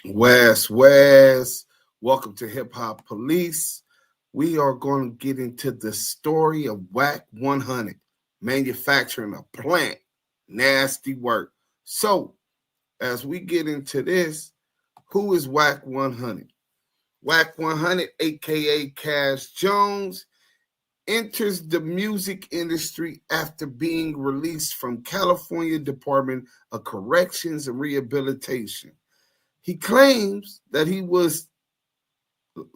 West. Welcome to Hip Hop Police. We are going to get into the story of WACK100, manufacturing a plant. Nasty work. So, as we get into this, who is WACK100? WACK100, aka Cash Jones, enters the music industry after being released from California Department of Corrections and Rehabilitation. He claims that he was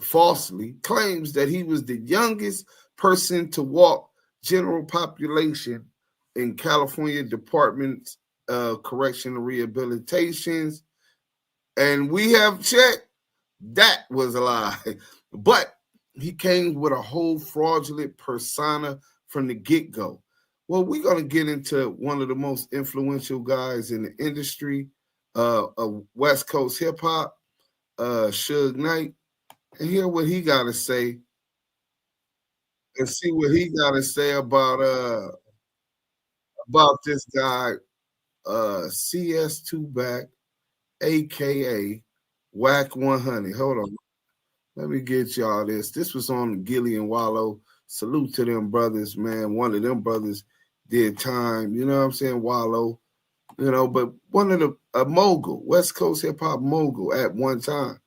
falsely claims that he was the youngest person to walk general population in California Department of Correction and Rehabilitations. And we have checked, that was a lie. But he came with a whole fraudulent persona from the get-go. Well, we're going to get into one of the most influential guys in the industry of West Coast hip-hop, Suge Knight, and hear what he got to say and see what he got to say about this guy, CS2 Back, a.k.a. WACK100. Hold on. Let me get y'all this. This was on Gilly and Wallow. Salute to them brothers, man. One of them brothers did time. You know what I'm saying? Wallow. You know, but one of the mogul, West Coast hip hop mogul at one time.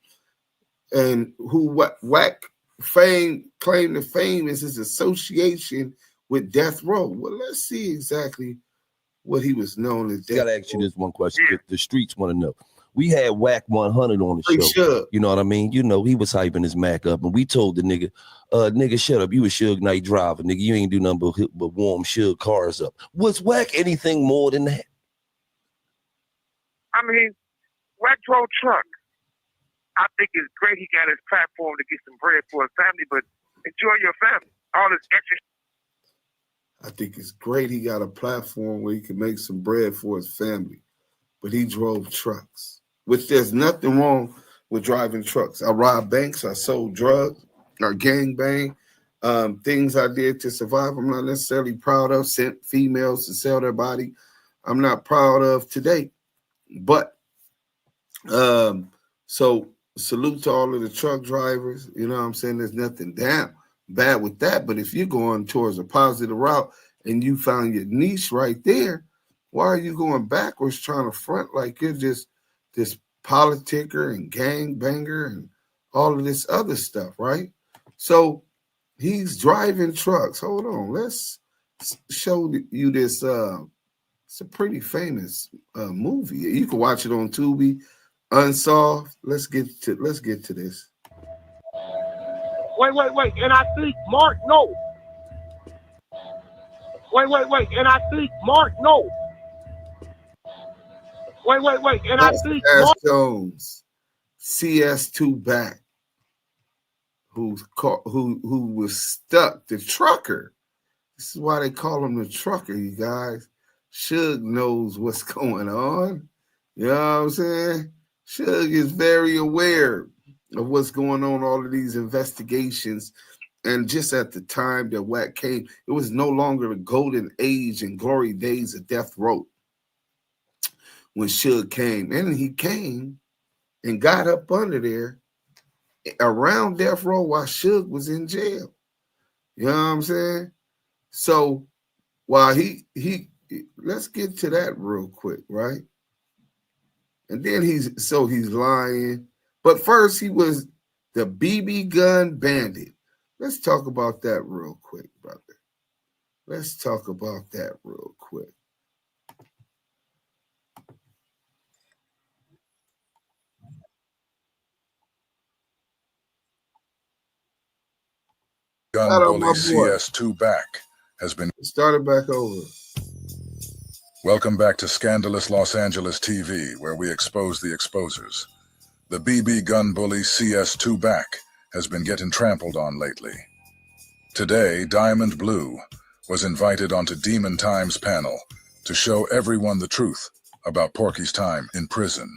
And who Wack fame claimed the fame is his association with Death Row. Well, let's see exactly what he was known as. I gotta ask you this one question. The streets want to know. We had WACK100 on the show. Sure. You know what I mean? You know, he was hyping his Mac up, and we told the nigga, nigga, shut up. You a Suge Knight driver, nigga. You ain't do nothing but warm Suge cars up. Was Wack anything more than that? I mean, Wack drove truck. I think it's great he got his platform to get some bread for his family, but enjoy your family. All this extra. I think it's great he got a platform where he can make some bread for his family, but he drove trucks, which there's nothing wrong with driving trucks. I robbed banks, I sold drugs, or gangbang, things I did to survive. I'm not necessarily proud of. Sent females to sell their body. I'm not proud of today, but so salute to all of the truck drivers. You know what I'm saying? There's nothing bad with that. But if you're going towards a positive route and you found your niche right there, why are you going backwards trying to front like you're just this politicker and gangbanger and all of this other stuff, right? So he's driving trucks. Hold on. Let's show you this. It's a pretty famous movie. You can watch it on Tubi. Unsolved. Let's get to this. Wait. And I think Mark, no. Wait. And I think Mark, no. Wait. And I think Mark Jones, CS2 Back, who was stuck, the trucker. This is why they call him the trucker, you guys. Suge knows what's going on. You know what I'm saying? Suge is very aware of what's going on, all of these investigations. And just at the time that Wack came, it was no longer the golden age and glory days of Death Row when Suge came. And he came and got up under there around Death Row while Suge was in jail. You know what I'm saying? So while he let's get to that real quick, right? And then he's lying. But first, he was the BB gun bandit. Let's talk about that real quick, brother. Let's talk about that real quick. Gun bully CS2 Back has been started back over. Welcome back to Scandalous Los Angeles TV, where we expose the exposers. The BB gun bully CS2 Back has been getting trampled on lately. Today, Diamond Blue was invited onto Demon Time's panel to show everyone the truth about Porky's time in prison.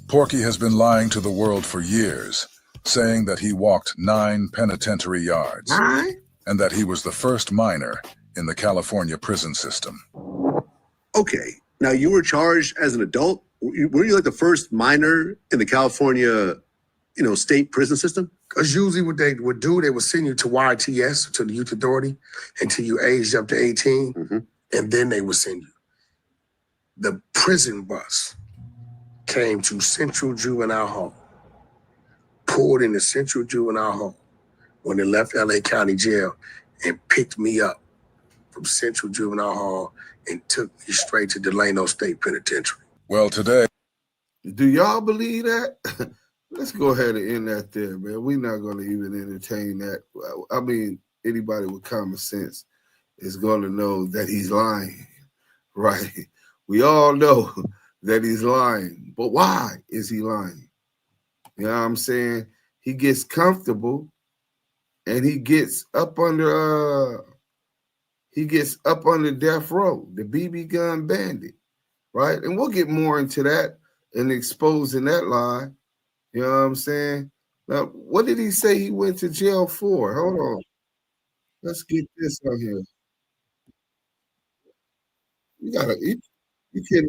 Porky has been lying to the world for years, saying that he walked 9 penitentiary yards and that he was the first minor in the California prison system. Okay, now you were charged as an adult were you like the first minor in the California, state prison system? Because usually what they would do, they would send you to YTS, to the Youth Authority, until you aged up to 18, and then they would send you. The prison bus came to Central Juvenile Hall, pulled into Central Juvenile Hall when they left LA County Jail and picked me up from Central Juvenile Hall and took me straight to Delano State Penitentiary. Well, today. Do y'all believe that? Let's go ahead and end that there, man. We're not going to even entertain that. I mean, anybody with common sense is going to know that he's lying, right? We all know that he's lying, but why is he lying? You know what I'm saying? He gets comfortable and he gets up under death row, the BB gun bandit, right? And we'll get more into that and exposing that lie. You know what I'm saying? Now, what did he say he went to jail for? Hold on. Let's get this on here. You can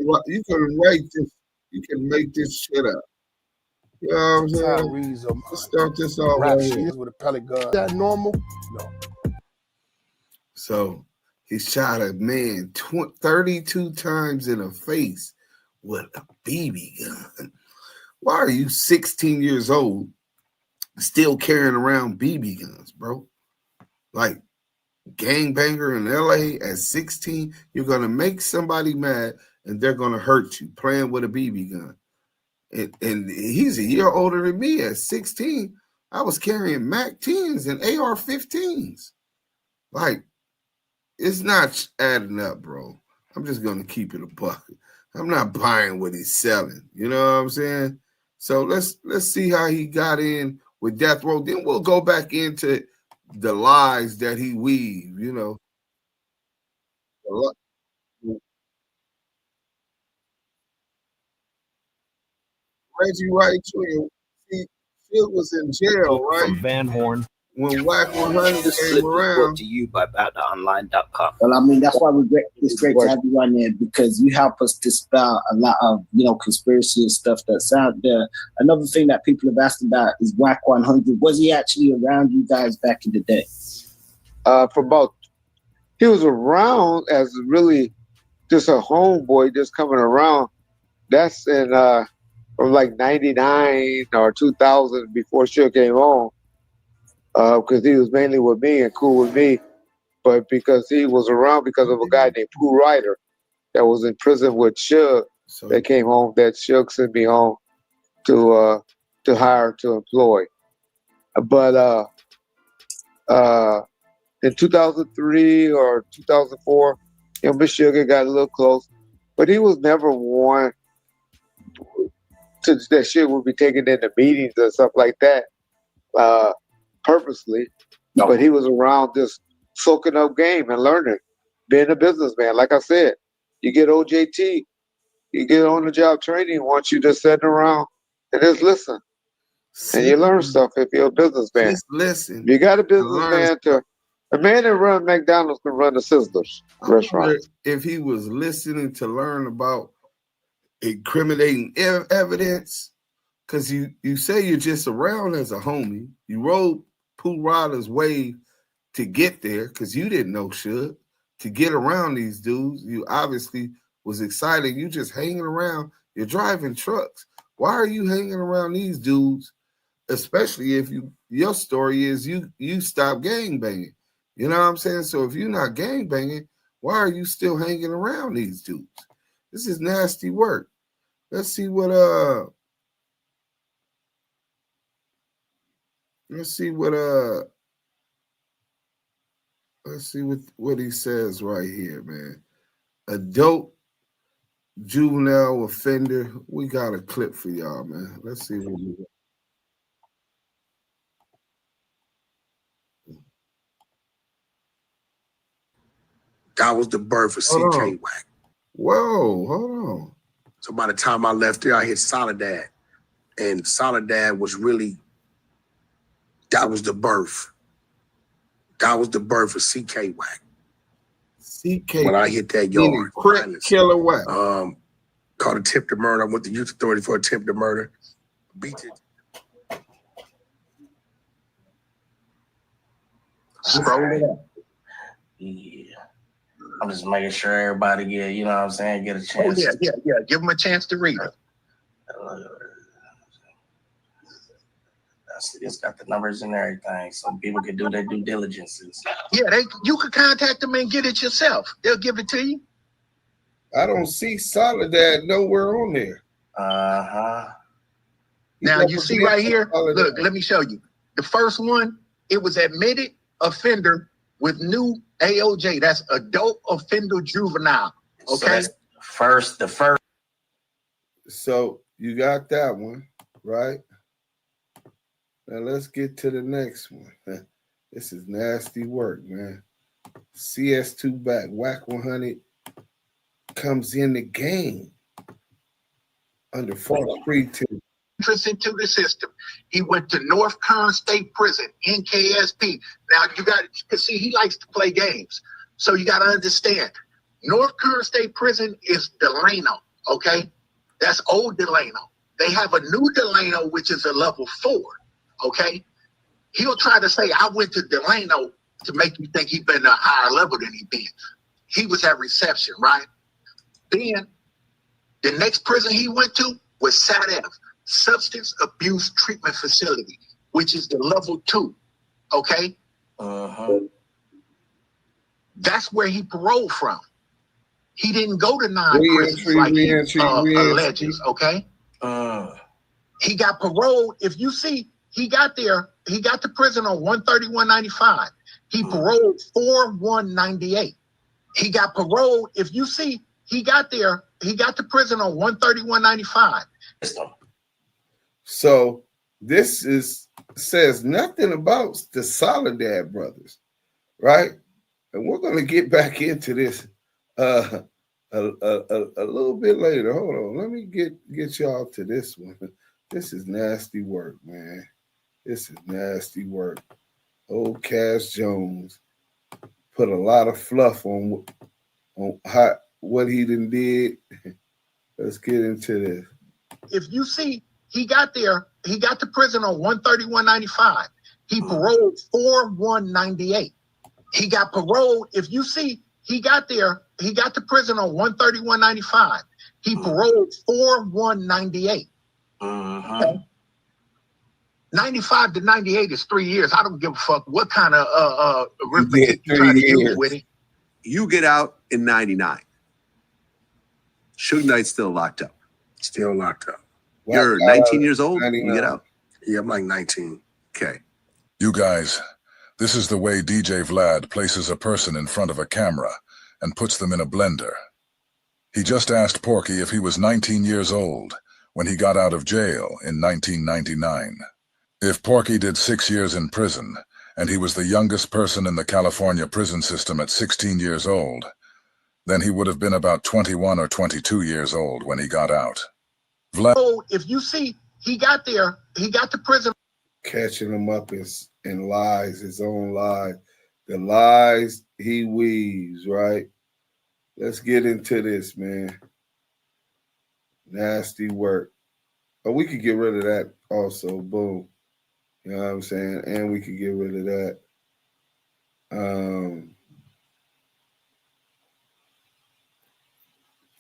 write this. You can make this shit up. You know what I'm saying? Let's start this off right here. With a pellet gun. Is that normal? No. So he shot a man 32 times in the face with a BB gun. Why are you 16 years old still carrying around BB guns, bro? Like, gangbanger in LA at 16, you're going to make somebody mad and they're going to hurt you playing with a BB gun. And he's a year older than me. At 16, I was carrying MAC 10s and AR 15s. Like, it's not adding up, bro. I'm just going to keep it a buck. I'm not buying what he's selling. You know what I'm saying? So let's see how he got in with death row. Then we'll go back into the lies that he weaved, you know. Reggie Wright Jr. He was in jail, right? From Van Horn. When WACK100 came around. Brought to you by BattleOnline.com. Well, I mean, that's why it's great to have you on there, because you help us dispel a lot of, conspiracy and stuff that's out there. Another thing that people have asked about is WACK100. Was he actually around you guys back in the day? He was around as really just a homeboy just coming around. That's in from like 99 or 2000 before Suge came on. Because he was mainly with me and cool with me, but because he was around because of a guy named Pooh Ryder that was in prison with Suge, that came home, that Suge sent me home to hire, to employ. But in 2003 or 2004, Miss Sugar got a little close, but he was never one that Suge would be taken into meetings and stuff like that. Purposely, no. But he was around just soaking up game and learning, being a businessman. Like I said, you get OJT, you get on the job training once you just sitting around and just listen. And you learn stuff if you're a businessman. Just listen. You got a businessman a man that runs McDonald's can run the Sizzlers restaurant. If he was listening to learn about incriminating evidence, because you say you're just around as a homie, you rode Pooh Ryder's wave to get there because you didn't know Suge. To get around these dudes, you obviously was excited. You just hanging around. You're driving trucks. Why are you hanging around these dudes? Especially if your story is you stopped gangbanging. You know what I'm saying? So if you're not gangbanging, why are you still hanging around these dudes? This is nasty work. Let's see what what he says right here, man. Adult juvenile offender. We got a clip for y'all, man. Let's see what we got. That was the birth of CK Wack. Whoa, hold on. So by the time I left there, I hit Soledad. And Soledad was really, that was the birth. That was the birth of CK Wack. CK. When I hit that yard. Killer Wack. called attempted murder. I went to youth authority for attempted murder. Beat it. Scroll it up. Yeah. I'm just making sure everybody get, you know what I'm saying, get a chance. Oh, yeah. Give them a chance to read it. It's got the numbers and everything, so people can do their due diligences. Yeah, you could contact them and get it yourself. They'll give it to you. I don't see Soledad nowhere on there. Now you see right here. Look, let me show you. The first one, it was admitted offender with new AOJ. That's adult offender juvenile. Okay. So the first. So you got that one, right? Now let's get to the next one. This is nasty work, man. CS2 back, WACK100 comes in the game under false pretense. Interest into the system. He went to North Kern State Prison, NKSP. Now you got to see he likes to play games, so you got to understand. North Kern State Prison is Delano, okay? That's old Delano. They have a new Delano, which is a level 4, okay? He'll try to say, I went to Delano to make you think he's been a higher level than he been. He was at reception, right? Then the next prison he went to was SATF, Substance Abuse Treatment Facility, which is the level 2, okay? That's where he paroled from. He didn't go to 9 prisons like he alleges, okay? He got paroled. If you see, he got there, he got to prison on 131.95. He paroled 4/1/98. He got paroled. If you see, he got there, he got to prison on 131.95. So this says nothing about the Soledad brothers, right? And we're going to get back into this a little bit later. Hold on, let me get y'all to this one. This is nasty work, man. This is nasty work. Old Cass Jones put a lot of fluff on what he done did. Let's get into this. If you see, he got there, he got to prison on 131.95. He paroled 4/1/98. He got paroled. If you see, he got there, he got to prison on 131.95. He paroled 4/1/98. Okay. 95 to 98 is 3 years. I don't give a fuck what kind of arithmetic you try to use with it. You get out in 99. Suge Knight's still locked up. Still locked up. You're 19 years old when you get out. Yeah, I'm like 19. Okay. You guys, this is the way DJ Vlad places a person in front of a camera and puts them in a blender. He just asked Porky if he was 19 years old when he got out of jail in 1999. If Porky did 6 years in prison, and he was the youngest person in the California prison system at 16 years old, then he would have been about 21 or 22 years old when he got out. So if you see, he got there, he got to prison. Catching him up in lies, his own lies. The lies he weaves, right? Let's get into this, man. Nasty work. Oh, we could get rid of that also. Boom. You know what I'm saying? And we could get rid of that.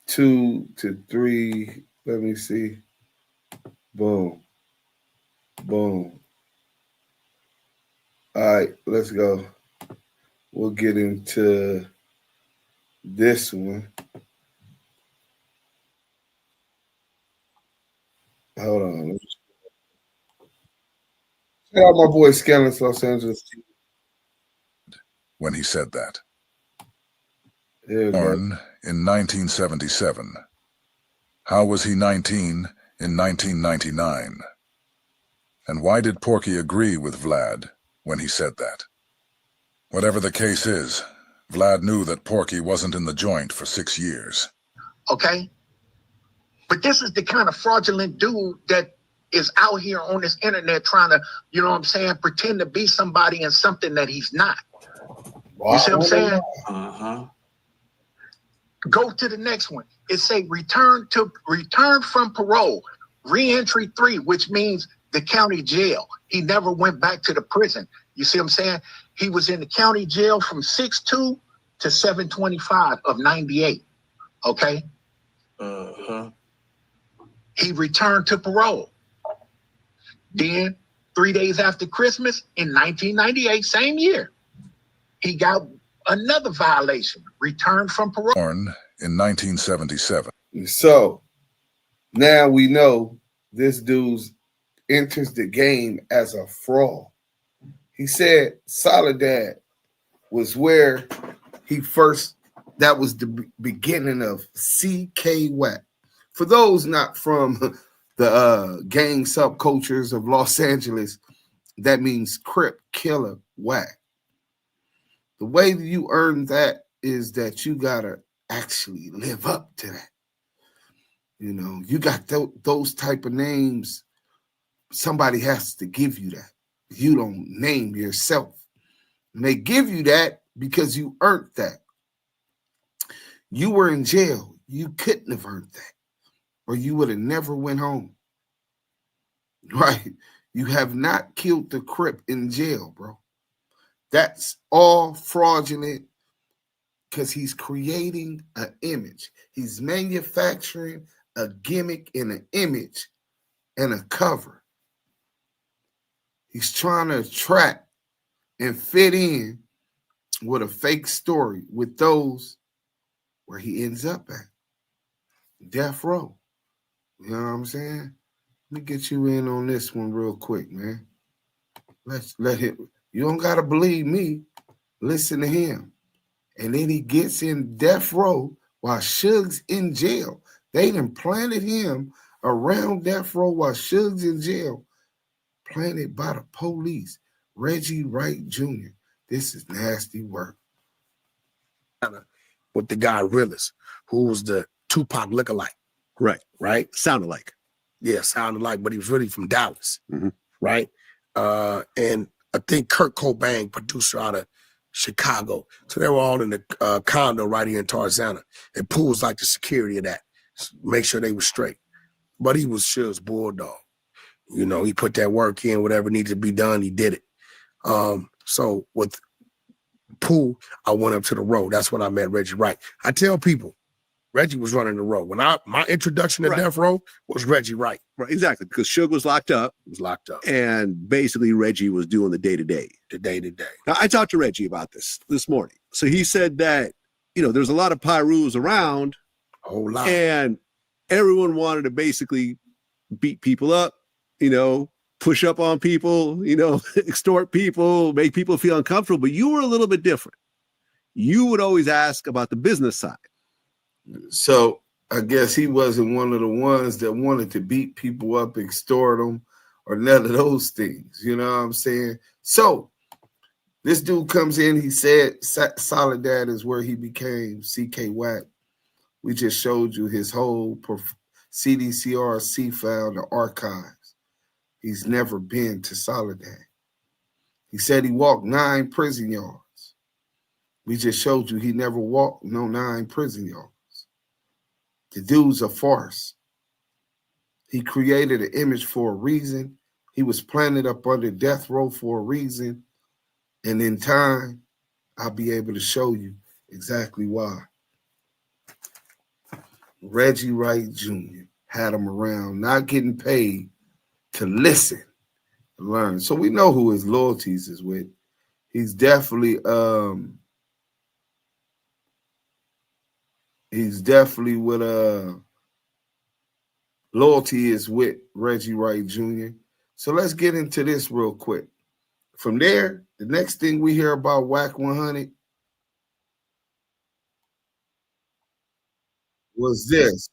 2 to 3. Let me see. Boom. Boom. All right, let's go. We'll get into this one. Hold on. Shout out my boy Scandalous Los Angeles. When he said that. Born in 1977. How was he 19 in 1999? And why did Porky agree with Vlad when he said that? Whatever the case is, Vlad knew that Porky wasn't in the joint for 6 years. Okay? But this is the kind of fraudulent dude that is out here on this internet trying to, you know what I'm saying, pretend to be somebody and something that he's not. You see what I'm saying? Go to the next one. It say return from parole, re-entry 3, which means the county jail. He never went back to the prison. You see what I'm saying? He was in the county jail from 6/2 to 7/25 of 98. Okay. He returned to parole. Then 3 days after Christmas in 1998, same year, he got another violation, returned from parole. Born in 1977. So now we know this dude enters the game as a fraud. He said Soledad was where he first, that was the beginning of CK Wack. For those not from the gang subcultures of Los Angeles, that means Crip Killer Wack. The way you earn that is that you gotta actually live up to that. You know, you got those type of names. Somebody has to give you that. You don't name yourself. And they give you that because you earned that. You were in jail. You couldn't have earned that, or you would have never went home. Right? You have not killed the Crip in jail, bro. That's all fraudulent because he's creating an image. He's manufacturing a gimmick and an image and a cover. He's trying to attract and fit in with a fake story with those where he ends up at. Death row. You know what I'm saying? Let me get you in on this one real quick, man. Let him. You don't gotta believe me. Listen to him. And then he gets in death row while Suge's in jail. They done planted him around death row while Suge's in jail. Planted by the police. Reggie Wright Jr. This is nasty work. With the guy Realist, who was the Tupac lookalike. Right? Sounded like. Yeah, sounded like, but he was really from Dallas. Right? And I think Kurt Cobain, producer out of Chicago. So they were all in the condo right here in Tarzana. And Pooh was like the security of that. Make sure they were straight. But he was Suge's bulldog. You know, he put that work in, whatever needed to be done, he did it. So with Pooh, I went up to the road. That's when I met Reggie Wright. I tell people, Reggie was running the road. When my introduction to Death Row was Reggie Wright. Right, exactly, because Suge was locked up. He was locked up. And basically Reggie was doing the day-to-day. The day-to-day. Now, I talked to Reggie about this morning. So he said that, you know, there's a lot of Pyrus around. A whole lot. And everyone wanted to basically beat people up, you know, push up on people, you know, extort people, make people feel uncomfortable. But you were a little bit different. You would always ask about the business side. So I guess he wasn't one of the ones that wanted to beat people up, extort them, or none of those things. You know what I'm saying? So this dude comes in. He said Soledad is where he became CK Wack. We just showed you his whole CDCRC file, the archives. He's never been to Soledad. He said he walked 9 prison yards. We just showed you he never walked no 9 prison yards. The dude's a farce. He created an image for a reason. He was planted up under death row for a reason. And in time, I'll be able to show you exactly why. Reggie Wright Jr. had him around, not getting paid to listen, to learn. So we know who his loyalties is with. He's definitely with loyalty is with Reggie Wright Jr. So let's get into this real quick. From there, the next thing we hear about WACK100 was this.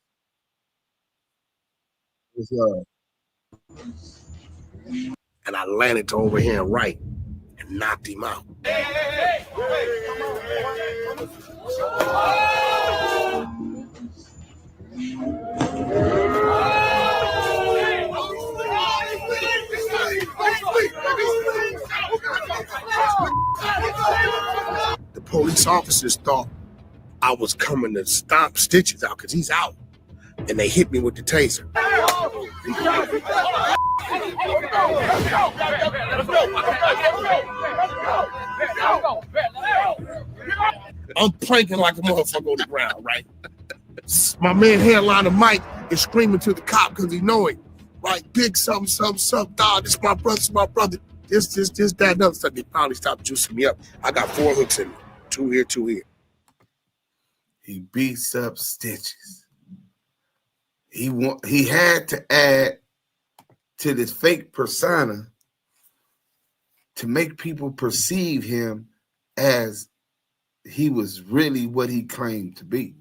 And I landed to over here and right and knocked him out. The police officers thought I was coming to stomp Stitches out because he's out. And they hit me with the taser. I'm pranking like a motherfucker on the ground, right? My man Headline the mic is screaming to the cop because he know it. Right, big something, dog. This my brother. This, that, and other stuff. They finally stopped juicing me up. I got 4 hooks in me. 2 here, 2 here. He beats up Stitches. He had to add to this fake persona to make people perceive him as he was really what he claimed to be.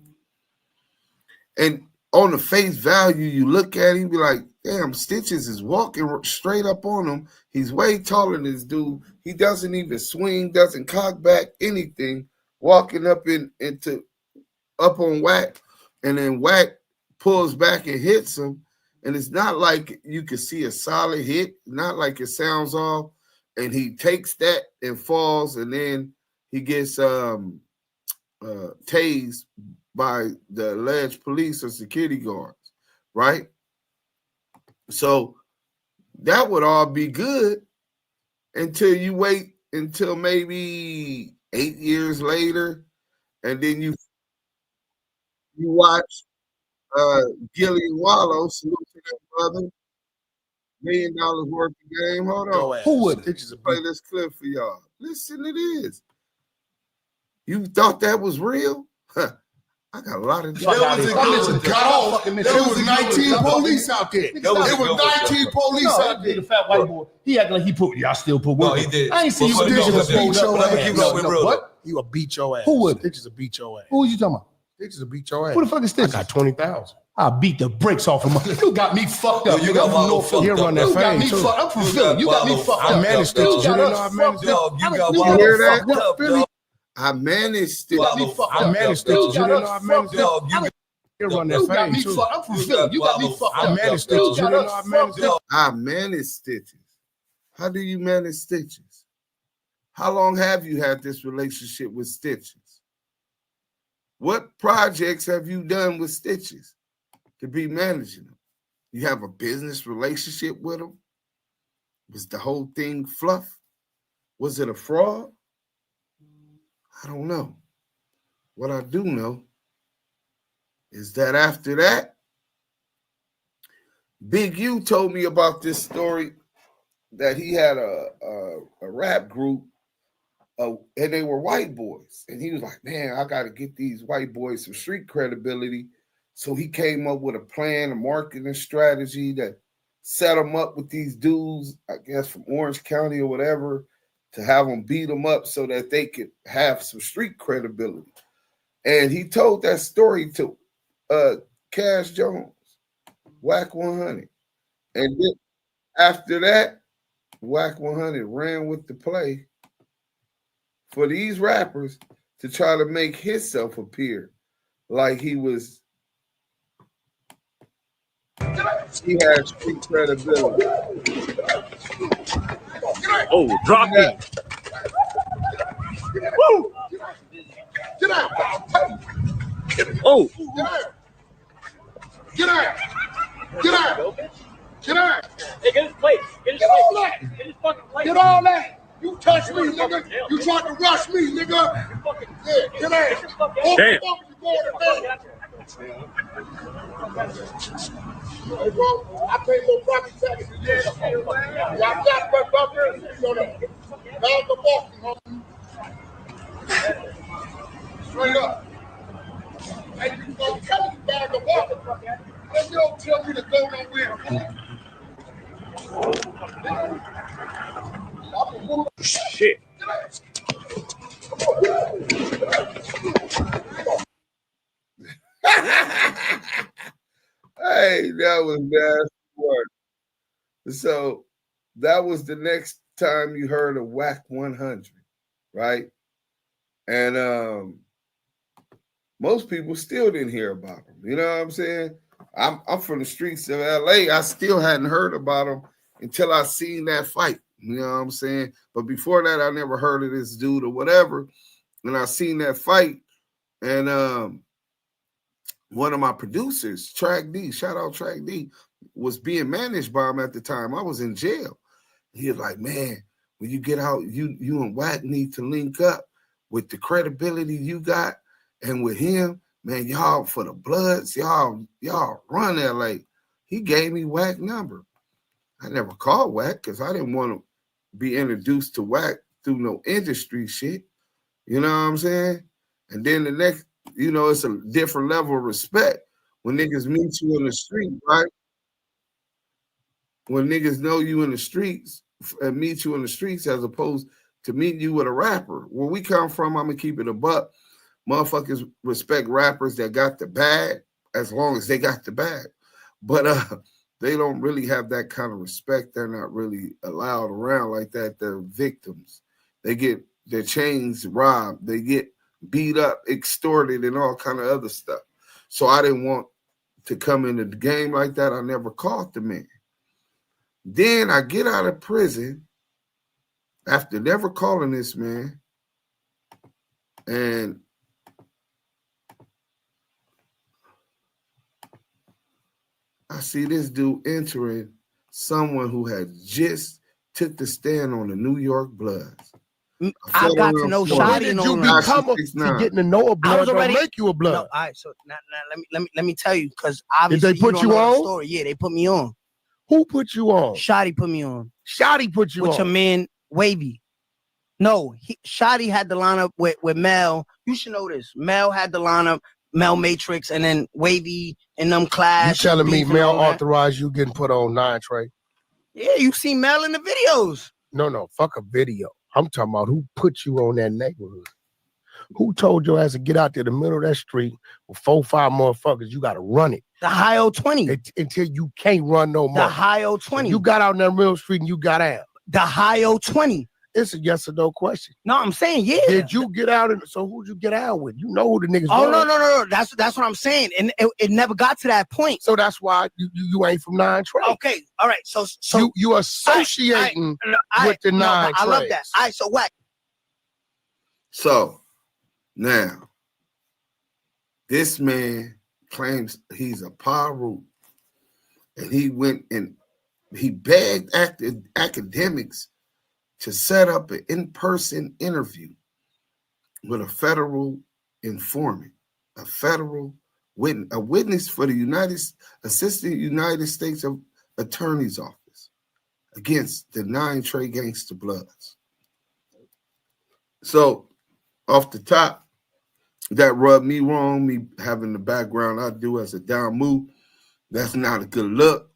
And on the face value, you look at him, be like, damn, Stitches is walking straight up on him. He's way taller than this dude. He doesn't even swing, doesn't cock back, anything. Walking up on Wack, and then Wack pulls back and hits him. And it's not like you can see a solid hit, not like it sounds off. And he takes that and falls, and then he gets tased by the alleged police or security guards, right? So that would all be good until you wait until maybe 8 years later, and then you watch Gilly Wallow, salute to that brother, $1 million worth of game. Hold on. Who would play this clip for y'all? Listen to this. You thought that was real? Huh. I got a lot of. There was 19 police out there. There was 19 police out there. The fat white boy. He acted like he put. Y'all still put. No, he did. I ain't see you. Stitches will beat your ass. What? He will beat your ass. Who would? Stitches will beat your ass. Who was you talking about? Stitches will beat your ass. Who the fuck is Stitches? I got 20,000. I beat the brakes off of him. You got me fucked up. You got Wallow Philly. fucked up. You got me fucked. I'm from Philly. You got me fucked up. I managed Stitches. You didn't know I managed Dog, you got You Wallow hear fucked that? up, dog. I managed Stitches. I managed Stitches. You didn't know I managed Stitches. You got me fucked. I'm from Philly. You got me fucked up. I managed Stitches. You didn't know I managed Stitches. I manage Stitches. How do you manage Stitches? How long have you had this relationship with Stitches? What projects have you done with Stitches to be managing them? You have a business relationship with them? Was the whole thing fluff? Was it a fraud? I don't know. What I do know is that after that, Big U told me about this story that he had a rap group, and they were white boys. And he was like, man, I got to get these white boys some street credibility. So he came up with a plan, a marketing strategy that set them up with these dudes, I guess from Orange County or whatever, to have them beat them up so that they could have some street credibility. And he told that story to Cash Jones, WACK100. And then after that, WACK100 ran with the play for these rappers to try to make himself appear like he had street credibility. Oh, drop it. Woo! Get out! Oh! Get out! Get out! Get out! Hey, get his plate. Get all that! Get his fucking plate. Get all that! You touch me, nigga! You tried to rush me, nigga! Yeah, get out! Damn. Hey, bro, I pay no property taxes. Y'all got my brother. You know that. Bag of walking, homie. Straight up. Hey, you gonna tell me bag of walking? Then you don't tell me to go nowhere. Shit. Hey, that was nasty work. So that was the next time you heard of WACK100, right? And most people still didn't hear about him. You know what I'm saying? I'm from the streets of LA. I still hadn't heard about him until I seen that fight. You know what I'm saying? But before that, I never heard of this dude or whatever. And I seen that fight. And one of my producers, Track D, shout out Track D, was being managed by him at the time. I was in jail. He was like, man, when you get out, you and Wack need to link up with the credibility you got and with him, man, y'all for the Bloods, y'all run LA. He gave me Wack number. I never called Wack because I didn't want to be introduced to Wack through no industry shit. You know what I'm saying? And then the next, it's a different level of respect when niggas meet you in the street, right? When niggas know you in the streets and meet you in the streets as opposed to meeting you with a rapper. Where we come from, I'm gonna keep it a buck. Motherfuckers respect rappers that got the bag as long as they got the bag. But they don't really have that kind of respect. They're not really allowed around like that. They're victims. They get their chains robbed. They get beat up, extorted, and all kind of other stuff. So I didn't want to come into the game like that. I never caught the man. Then I get out of prison after never calling this man, and I see this dude entering someone who had just took the stand on the New York Bloods. I got to know Shotty and all to getting to know a blood don't make you a blood. No, all right, so now let me tell you, because obviously did they put you know on? The story. Yeah, they put me on. Who put you on? Shotty put me on. Shotty put you on. With your man Wavy. No, Shotty had the lineup with Mel. You should know this. Mel had the lineup, Mel Matrix, and then Wavy and them Clash. You telling me Mel authorized you getting put on 9 Trey? Yeah, you see Mel in the videos. No, fuck a video. I'm talking about who put you on that neighborhood. Who told your ass to get out there in the middle of that street with 4-5 motherfuckers? You got to run it. The high 20 until you can't run no more. The high 20 You got out in that middle street and you got out. The high 20 It's a yes or no question. No, I'm saying yeah. Did you get out? So who'd you get out with? You know who the niggas. Oh no. That's what I'm saying, and it never got to that point. So that's why you ain't from 9 Trey. Okay, all right. So you associating with the 9 I love that. All right, so what? So now this man claims he's a Paru, and he went and he begged Akademiks to set up an in-person interview with a federal informant, a federal witness, a witness for the Assistant United States Attorney's Office against the 9 Trey Gangsta Bloods. So off the top, that rubbed me wrong, me having the background I do as a down move. That's not a good look.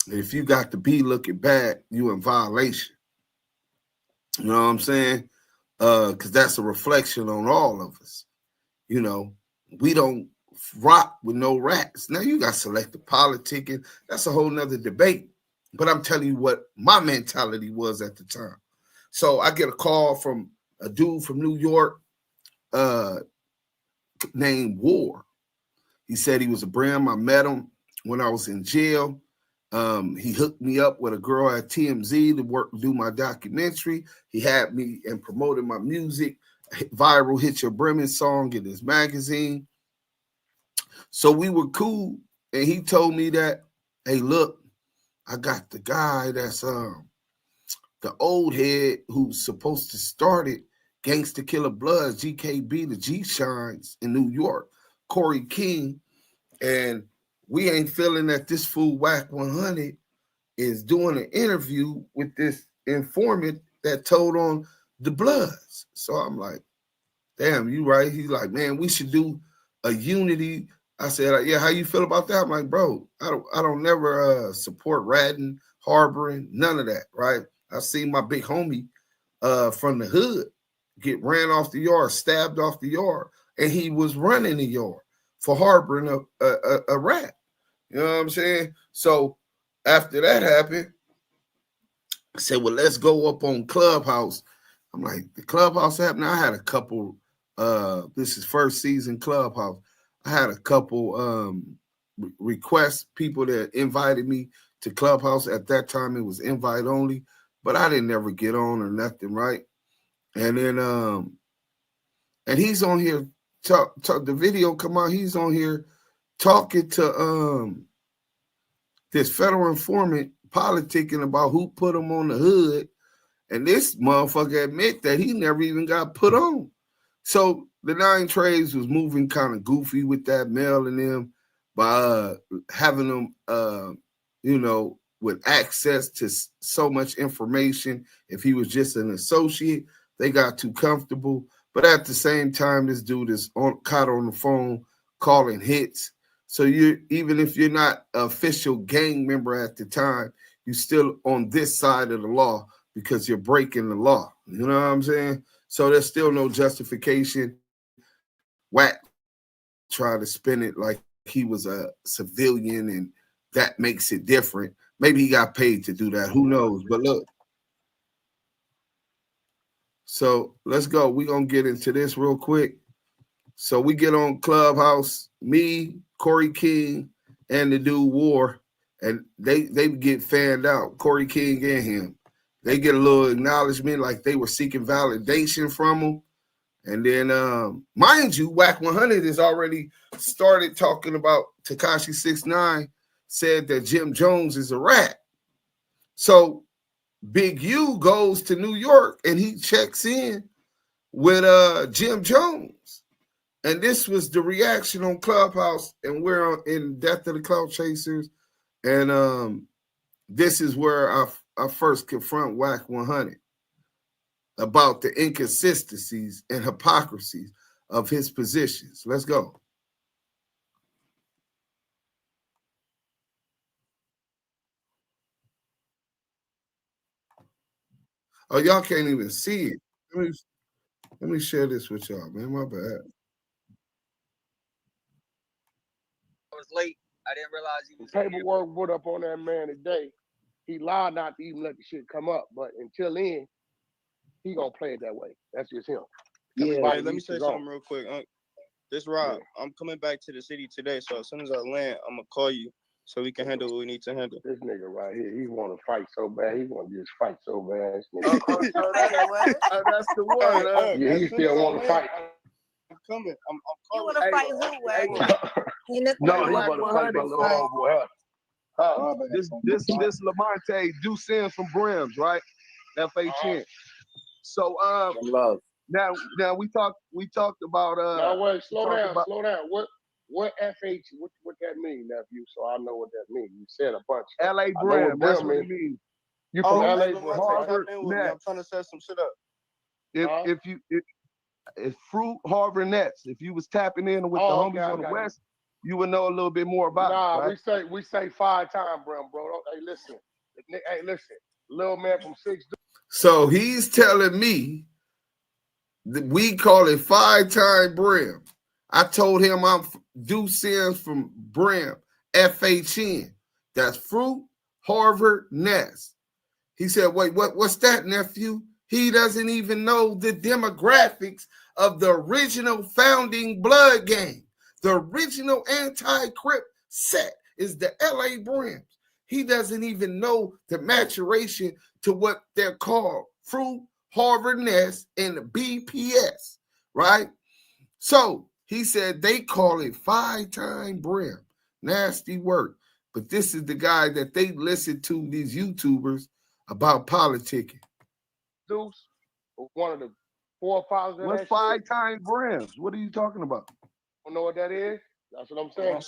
If you got to be looking bad, you in violation. You know what I'm saying? Because that's a reflection on all of us. You know, we don't rock with no rats. Now you got selective politicking. That's a whole nother debate. But I'm telling you what my mentality was at the time. So I get a call from a dude from New York named War. He said he was a Brim. I met him when I was in jail. He hooked me up with a girl at TMZ to do my documentary. He had me and promoted my music, viral Hit Your Bremen song in his magazine. So we were cool, and he told me that, hey, look, I got the guy that's the old head who's supposed to start it, Gangsta Killer Bloods, GKB, the G-Shines in New York, Corey King, and we ain't feeling that this fool WACK100 is doing an interview with this informant that told on the Bloods. So I'm like, damn, you right. He's like, man, we should do a unity. I said, yeah, how you feel about that? I'm like, bro, I don't never support ratting, harboring, none of that, right? I seen my big homie from the hood get ran off the yard, stabbed off the yard, and he was running the yard for harboring a rat. You know what I'm saying? So after that happened, I said, well, let's go up on Clubhouse. I'm like, the Clubhouse happened. I had a couple, this is first season Clubhouse. I had a couple requests, people that invited me to Clubhouse. At that time, it was invite only, but I didn't ever get on or nothing, right? And then, and he's on here the video come out, he's on here talking to this federal informant politicking about who put him on the hood, and this motherfucker admit that he never even got put on. So the 9 Trades was moving kind of goofy with that mailing them by having them with access to so much information. If he was just an associate, they got too comfortable. But at the same time, this dude is caught on the phone calling hits. So even if you're not an official gang member at the time, you're still on this side of the law because you're breaking the law. You know what I'm saying? So there's still no justification. Wack tried to spin it like he was a civilian and that makes it different. Maybe he got paid to do that. Who knows? But look. So let's go. We're going to get into this real quick. So we get on Clubhouse, me, Corey King, and the dude War, and they get fanned out, Corey King and him. They get a little acknowledgement like they were seeking validation from him. And then, mind you, WACK100 has already started talking about Tekashi 6ix9ine said that Jim Jones is a rat. So Big U goes to New York and he checks in with Jim Jones. And this was the reaction on Clubhouse, and we're in Death of the Clout Chasers. And this is where I first confront WACK100 about the inconsistencies and hypocrisies of his positions. Let's go. Oh, y'all can't even see it. Let me share this with y'all, man. My bad. I was late. I didn't realize he was paperwork put up on that man today. He lied not to even let the shit come up, but until then, he gonna play it that way. That's just him. Yeah. Hey, let me say something real quick. This Rob, yeah. I'm coming back to the city today, so as soon as I land, I'm gonna call you so we can handle what we need to handle. This nigga right here, he want to fight so bad. He want to just fight so bad. That's the one. Yeah, he still want to fight. I'm coming. I'm calling. You want to fight who, Wack? No, he want to fight my little homeboy. This Lamont Duse M from Brims, right? FHN. So now we talked about now wait, slow down. What FH what that mean, nephew? So I know what that means. You said a bunch. LA Brim, that's what it means. You from LA Harvard? I'm trying to set some shit up. If Fruit, Harvard Nets. If you was tapping in with the homies on the West, you would know a little bit more about it. Right? we say 5-time Brim, bro. Hey, listen, little man from 6. So he's telling me that we call it 5-time Brim. I told him I'm Duse M from Brim, FHN. That's Fruit, Harvard, Nets. He said, wait, what's that, nephew? He doesn't even know the demographics of the original founding blood gang. The original anti-Crip set is the LA Brims. He doesn't even know the maturation to what they're called, Fruit, Harvard Nest, and the BPS, right? So he said they call it 5-time Brim. Nasty work. But this is the guy that they listen to, these YouTubers, about politicking. Deuce, one of the forefathers. What's 5-time Brims? What are you talking about? Don't know what that is? That's what I'm saying.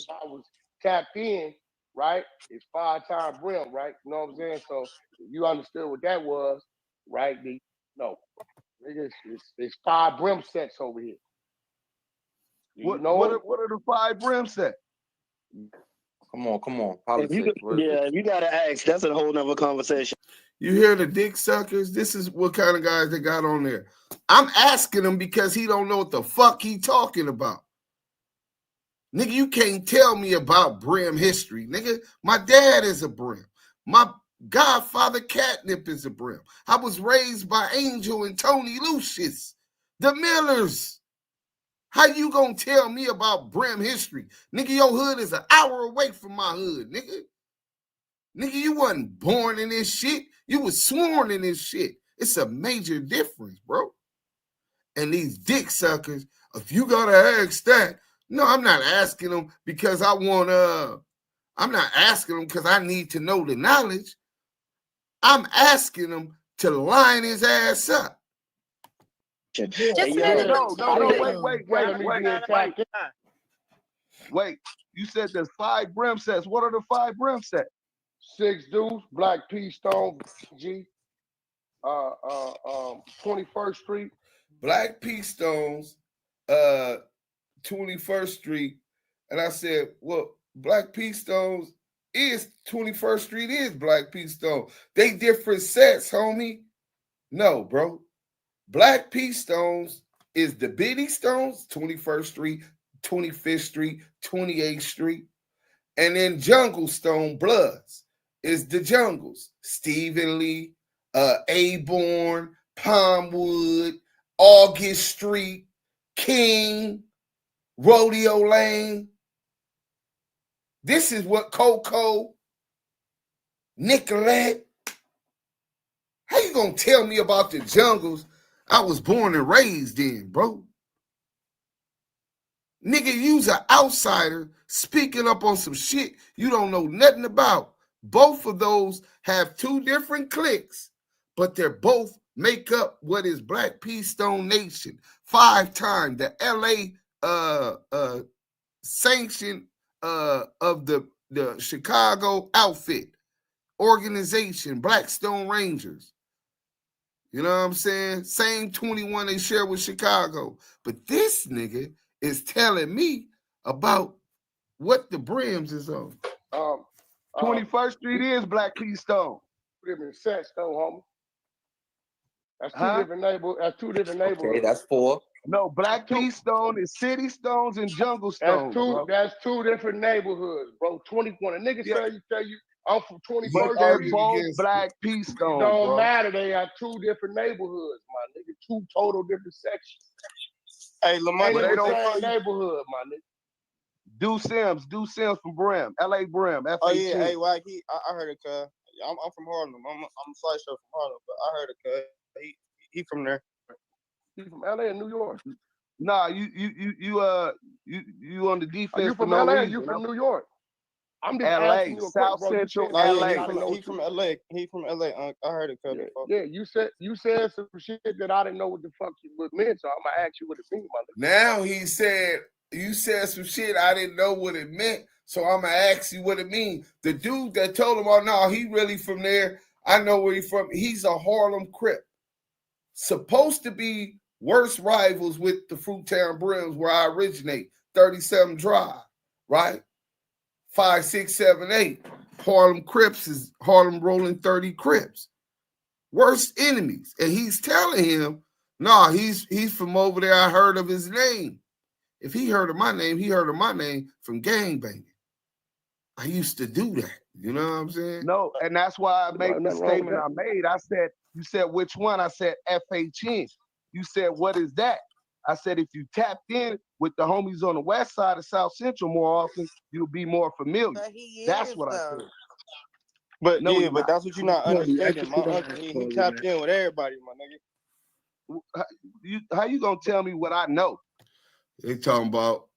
I was tapped in, right? It's 5-time Brim, right? You know what I'm saying? So you understood what that was, right? It's 5 Brim sets over here. What are the 5 Brim sets? Come on. Politics. If you gotta ask, that's a whole nother conversation. You hear the dick suckers? This is what kind of guys they got on there. I'm asking him because he don't know what the fuck he talking about. Nigga, you can't tell me about Brim history. Nigga, my dad is a Brim. My godfather Catnip is a Brim. I was raised by Angel and Tony Lucius, the Millers. How you gonna tell me about Brim history? Nigga, your hood is an hour away from my hood, nigga. Nigga, you wasn't born in this shit. You was sworn in this shit. It's a major difference, bro. And these dick suckers if you gotta ask that, no, I'm not asking him because I want I'm not asking him because I need to know the knowledge. I'm asking him to line his ass up. Just Wait. You said there's 5 brim sets. What are the 5 brim sets? 6 Duse, Black P Stone, G, 21st Street. Black P Stones, 21st Street. And I said, well, Black P Stones is 21st Street is Black P Stone. They different sets, homie. No, bro. Black P Stones is the Biddy Stones, 21st Street, 25th Street, 28th Street. And then Jungle Stone Bloods is the Jungles. Stephen Lee, Aborn, Palmwood, August Street, King, Rodeo Lane. This is what Coco, Nicolette. How you gonna tell me about the jungles I was born and raised in, bro? Nigga, you's an outsider speaking up on some shit you don't know nothing about. Both of those have 2 different cliques, but they're both make up what is Black P Stone Nation. 5-time the LA sanction of the Chicago outfit organization, Blackstone Rangers. You know what I'm saying? Same 21 they share with Chicago. But this nigga is telling me about what the brims is on. 21st Street is Black P Stone. Different sets though, homie. That's 2 different neighborhoods. That's 2 different neighborhoods. Okay, that's 4. No, Black P Stone is City Stones and Jungle Stones. That's 2 different neighborhoods, bro. 21. A nigga tell you I'm from 21st. But they're both Black P Stones. It don't bro. matter. They have 2 different neighborhoods, my nigga. 2 total different sections. Hey, Lamar, they don't same neighborhood, my nigga. Duse M from Brim, LA Brim. Oh yeah, hey, Wack, I heard it, cuz. I'm from Harlem. I'm a slideshow from Harlem, but I heard it, cuz. He from there. He from LA and New York. Nah, you on the defense. You from LA? You from New York? I'm just asking you a South question, Central bro. LA. He from LA. He from LA. I heard it, cuz. Yeah, you said some shit that I didn't know what the fuck it meant, so I'm gonna ask you what it means, my nigga. Now he said, you said some shit I didn't know what it meant, so I'm gonna ask you what it means. The dude that told him, oh no, he really from there. I know where he's from. He's a Harlem Crip. Supposed to be worst rivals with the Fruittown Brims where I originate. 37 Drive, right? 5, 6, 7, 8. Harlem Crips is Harlem Rolling 30 Crips. Worst enemies. And he's telling him, nah, he's from over there. I heard of his name. If he heard of my name, he heard of my name from gangbanging. I used to do that. You know what I'm saying? No, and that's why I made the statement I made. I said, you said which one? I said FHN. You said, what is that? I said, if you tapped in with the homies on the west side of South Central more often, you'll be more familiar. That's what I said. But no, yeah, but that's what you're not understanding. My uncle, he tapped in with everybody, my nigga. How you gonna tell me what I know? They talking about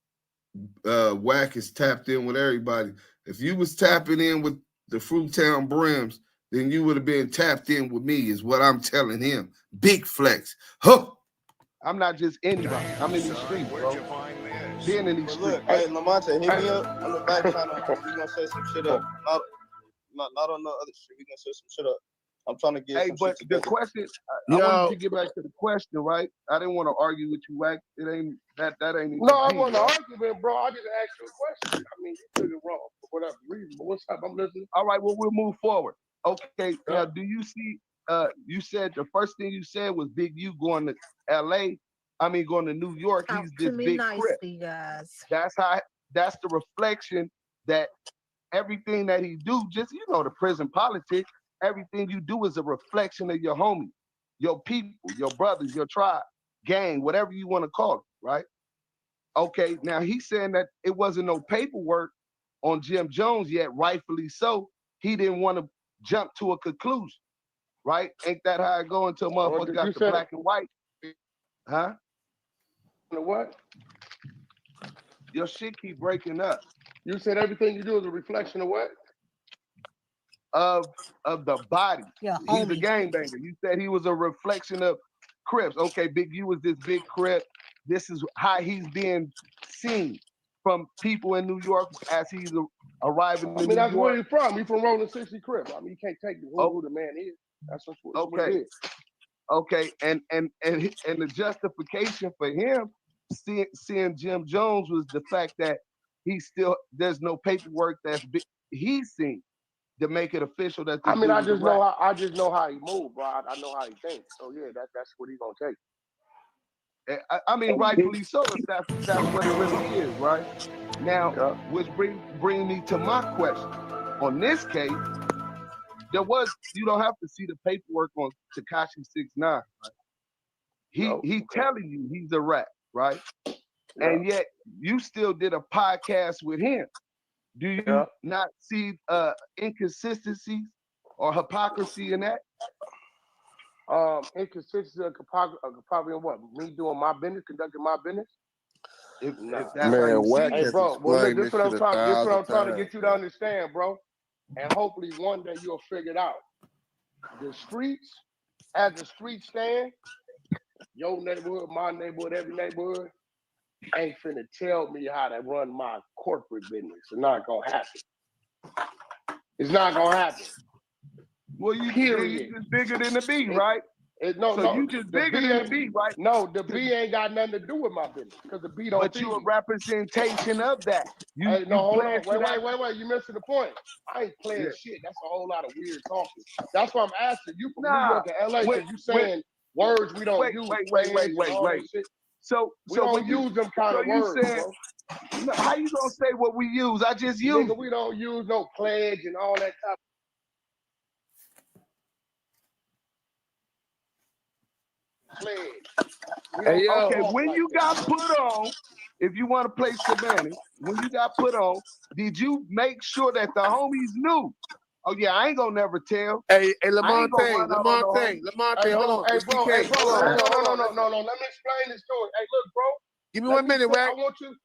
Wack is tapped in with everybody. If you was tapping in with the Fruittown Brims, then you would have been tapped in with me, is what I'm telling him. Big flex. Huh. I'm not just anybody. I'm in these streets, bro. Being in these streets. Look, hey, Lamonte, hit me up on the back channel. We're gonna set some shit up. Not on the other shit. We're gonna set some shit up. I'm trying to get some but shit the together. question, I wanted to get back to the question, right? I didn't want to argue with you, Wack. It ain't that ain't even. No, I want to argue, bro. I just asked you a question. I mean, you took it wrong for whatever reason. But what's up? I'm listening. All right, well, we'll move forward. Okay, now do you see? You said the first thing you said was Big U going to L.A. I mean, going to New York. He's this big crip. Guys. That's the reflection that everything that he do, just the prison politics. Everything you do is a reflection of your homies, your people, your brothers, your tribe, gang, whatever you want to call it, right? Okay, now he's saying that it wasn't no paperwork on Jim Jones yet, rightfully so. He didn't want to jump to a conclusion, right? Ain't that how it go until motherfuckers got the black and white? Huh? what? Your shit keep breaking up. You said everything you do is a reflection of what? Of the body. Yeah, he's a homie. gangbanger. You said he was a reflection of Crips. Okay, Big U was this big Crip. This is how he's being seen from people in New York as he's arriving in New that's York. where he's from. He's from Rolling 60 Crip. I mean, you can't take who the man is. That's what it is. Okay, and the justification for him seeing Jim Jones was the fact that there's no paperwork he's seen to make it official that. I mean, I just know how he moves, bro. I know how he thinks. So yeah, that's what he's gonna take. I mean, rightfully so. If that's what it really is, right? Now, which bring me to my question. On this case, you don't have to see the paperwork on Tekashi 6ix9ine. Right? He telling you he's a rat, right? Yeah. And yet you still did a podcast with him. Do you not see inconsistencies or hypocrisy in that? Inconsistency or hypocrisy in what? Me doing my business, conducting my business? If that's how you Wack, see it. hey, bro, well, look, this is what I'm trying to get you to understand, bro. And hopefully one day you'll figure it out. The streets, as the streets stand, your neighborhood, my neighborhood, every neighborhood, ain't finna tell me how to run my corporate business. It's not gonna happen. It's not gonna happen. Well, you just bigger than the B, right? You just bigger than the B, right? No, the B ain't got nothing to do with my business because the B don't. But you a representation of that. Hold on, wait. You missing the point. I ain't playing shit. That's a whole lot of weird talking. That's why I'm asking you from New York to LA because you saying words we don't use. Wait. So we don't use them kind of words, bro. How you gonna say what we use? I just use. We don't use no pledge and all that type. Okay, when you got put on, if you want to play Savannah, when you got put on, did you make sure that the homies knew? Oh yeah, I ain't gonna never tell. Hey, Lamont, hold on. Hey, bro, no. Let me explain this story. Hey, look, bro. Give me 1 minute, Wack. I want you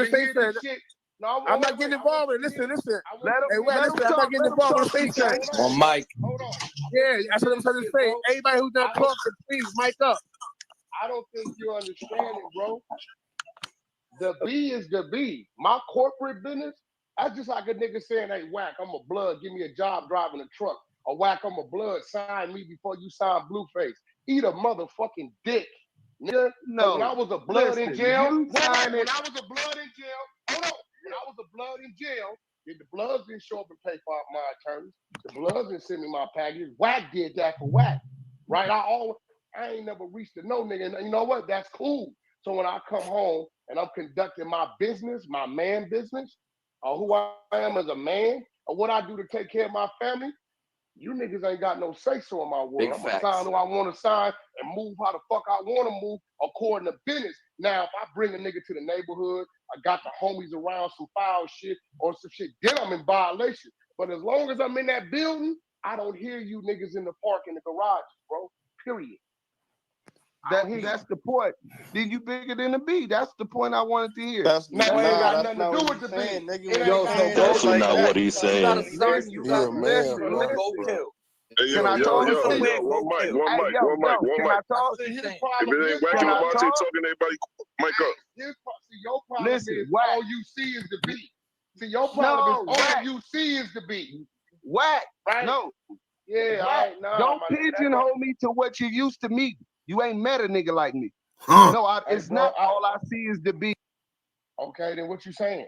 to say something. No, I'm not getting involved. Listen. Hey, Wack, listen, I'm not getting involved. Say something. On mic. Hold on. Yeah, that's what I'm trying to say. Everybody who's not talking, please, mic up. I don't think you understand it, bro. The B is the B. My corporate business, that's just like a nigga saying, hey, Wack, I'm a blood, give me a job driving a truck. Or Wack, I'm a blood, sign me before you sign Blueface. Eat a motherfucking dick. Nigga, no. When I was a blood in jail, when I was a blood in jail, hold on. When I was a blood in jail, the Bloods didn't show up and pay for my attorneys. The Bloods didn't send me my package. Wack did that for Wack. Right? I ain't never reached to no nigga. And you know what? That's cool. So when I come home and I'm conducting my business, my man business, or who I am as a man, or what I do to take care of my family, you niggas ain't got no say-so in my world. I'm gonna sign who I want to sign and move how the fuck I want to move according to business. Now, if I bring a nigga to the neighborhood, I got the homies around some foul shit or some shit, then I'm in violation. But as long as I'm in that building, I don't hear you niggas in the park in the garage, bro. Period. That's the point. Then you bigger than the B. That's the point I wanted to hear. That ain't got nothing to do with the B. That's not what he's saying. You're a man, Can I talk? One mic. Can I talk? If it ain't Wack and Lamont talking, everybody mic up. Your problem is all you see is the B. See, your problem is all you see is the B. Wack. Right? No. Yeah, Wack. Right, Don't pigeonhole me to what you used to me. You ain't met a nigga like me. No, it's not. All I see is the B. Okay, then what you saying?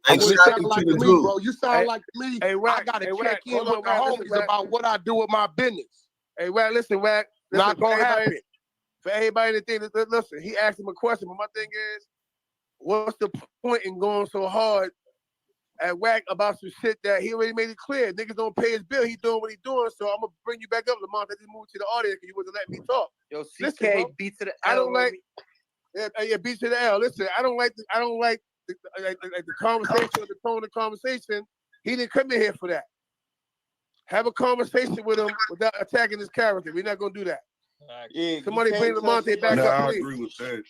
You sound like to me, bro. You sound like to me. Wack, I gotta check in with my homies about what I do with my business. Hey, Wack, listen, Wack. Not gonna happen. For everybody to think, listen, he asked him a question, but my thing is, what's the point in going so hard at Wack about some shit that he already made it clear? Niggas don't pay his bill. He doing what he doing. So I'm gonna bring you back up, Lamont. I just moved to the audience because you wasn't letting me talk. Yo, CK, listen, B to the L. I don't like. Yeah, B to the L. Listen, I don't like the conversation or the tone of the conversation. He didn't come in here for that. Have a conversation with him without attacking his character. We're not gonna do that. Yeah, somebody bring Lamonte back up. up. I agree with that.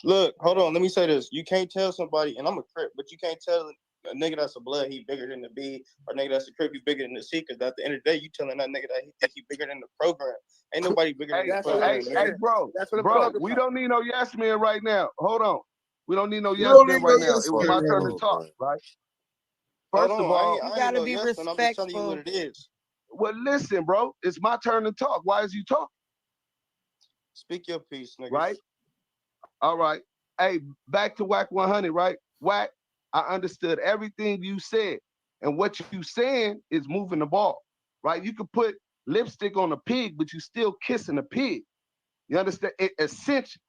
Look, hold on. Let me say this. You can't tell somebody, and I'm a Crip, but you can't tell a nigga that's a blood, he bigger than the B, or nigga that's a Crip, he bigger than the C, because at the end of the day, you telling that nigga that he think he bigger than the program. Ain't nobody bigger than the program. Hey, bro, we don't need no yes man right now. Hold on. We don't need no yes don't man need right no now. yes It was man. my turn to talk, right? First of all, I ain't no yes man. I'm just telling you what it is. Well, listen, bro, it's my turn to talk. Why is you talking? Speak your piece, nigga. Right? All right. Hey, back to WACK 100, right? WACK, I understood everything you said. And what you saying is moving the ball, right? You could put lipstick on a pig, but you still kissing a pig. You understand? Essential.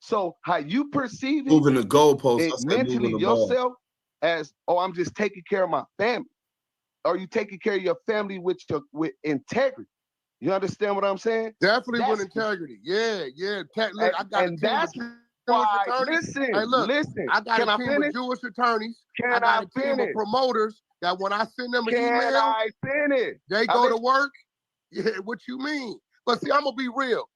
So how you perceive it, Moving the goalposts, I said mentally moving the ball. yourself as, oh, I'm just taking care of my family. Or you taking care of your family with integrity. You understand what I'm saying? Definitely with integrity. Yeah. Look, I got a team of Jewish attorneys. Listen, I got Can a I team finish? of Jewish attorneys. Can I got I a team of finish? promoters that when I send them an Can email, I finish? they go to work. Yeah, what you mean? But see, I'm gonna be real,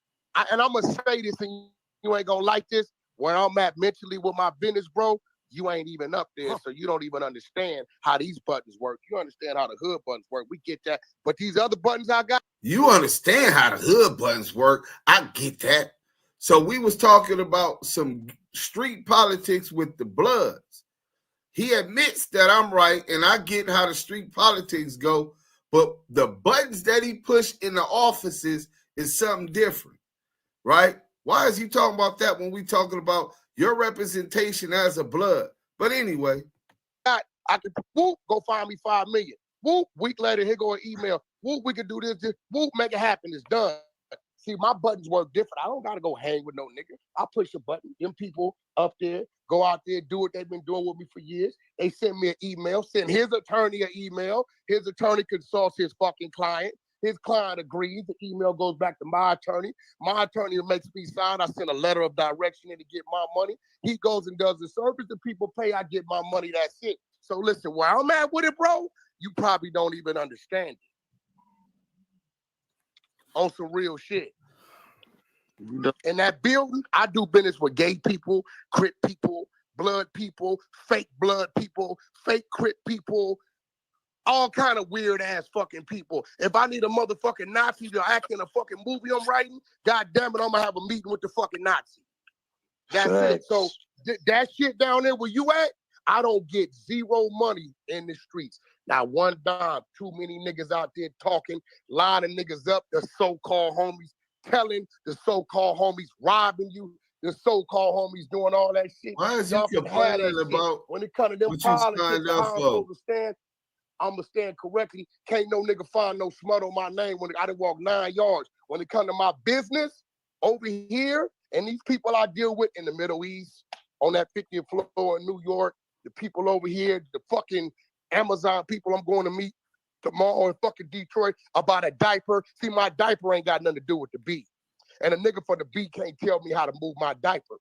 and I'm gonna say this, and you ain't gonna like this. Where I'm at mentally with my business, bro, you ain't even up there, so you don't even understand how these buttons work. You understand how the hood buttons work. We get that, but these other buttons I got. You understand how the hood buttons work. I get that. So we was talking about some street politics with the Bloods. He admits that I'm right, and I get how the street politics go, but the buttons that he pushed in the offices is something different, right? Why is he talking about that when we talking about your representation as a Blood? But anyway. I can, whoop, go find me 5 million. Whoop, week later, here go an email. Whoop, we can do this. Whoop, make it happen. It's done. See, my buttons work different. I don't got to go hang with no nigga. I push a button. Them people up there, go out there, do what they've been doing with me for years. They send me an email, send his attorney an email. His attorney consults his fucking client. His client agrees. The email goes back to my attorney. My attorney makes me sign. I send a letter of direction in to get my money. He goes and does the service. The people pay. I get my money. That's it. So listen, where I'm at with it, bro, you probably don't even understand it. On some real shit. In that building, I do business with gay people, Crip people, Blood people, fake Blood people, fake Crip people, all kind of weird ass fucking people. If I need a motherfucking Nazi to act in a fucking movie I'm writing, god damn it, I'm gonna have a meeting with the fucking Nazi. That's it. So that shit down there where you at, I don't get zero money in the streets. Not one dime. Too many niggas out there talking, lining niggas up, the so-called homies telling, the so-called homies robbing you, the so-called homies doing all that shit. Why is you complaining about when it comes to them what you politics signed and how up I'm for? supposed to stand, I'm gonna stand correctly. Can't no nigga find no smut on my name when I done walk 9 yards. When it come to my business over here, and these people I deal with in the Middle East, on that 50th floor in New York, the people over here, the fucking Amazon people I'm going to meet tomorrow in fucking Detroit about a diaper. See, my diaper ain't got nothing to do with the B. And a nigga for the B can't tell me how to move my diaper.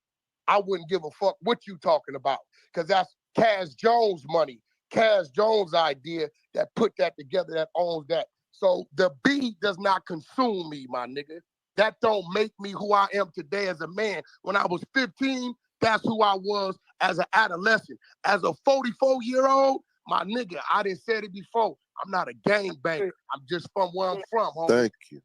I wouldn't give a fuck what you talking about, because that's Cass Jones money. Cass Jones' idea that put that together, that owns that. So the B does not consume me, my nigga. That don't make me who I am today as a man. When I was 15, that's who I was as an adolescent. As a 44-year-old, my nigga, I didn't say it before. I'm not a gangbanger. I'm just from where I'm from, homie. Thank you.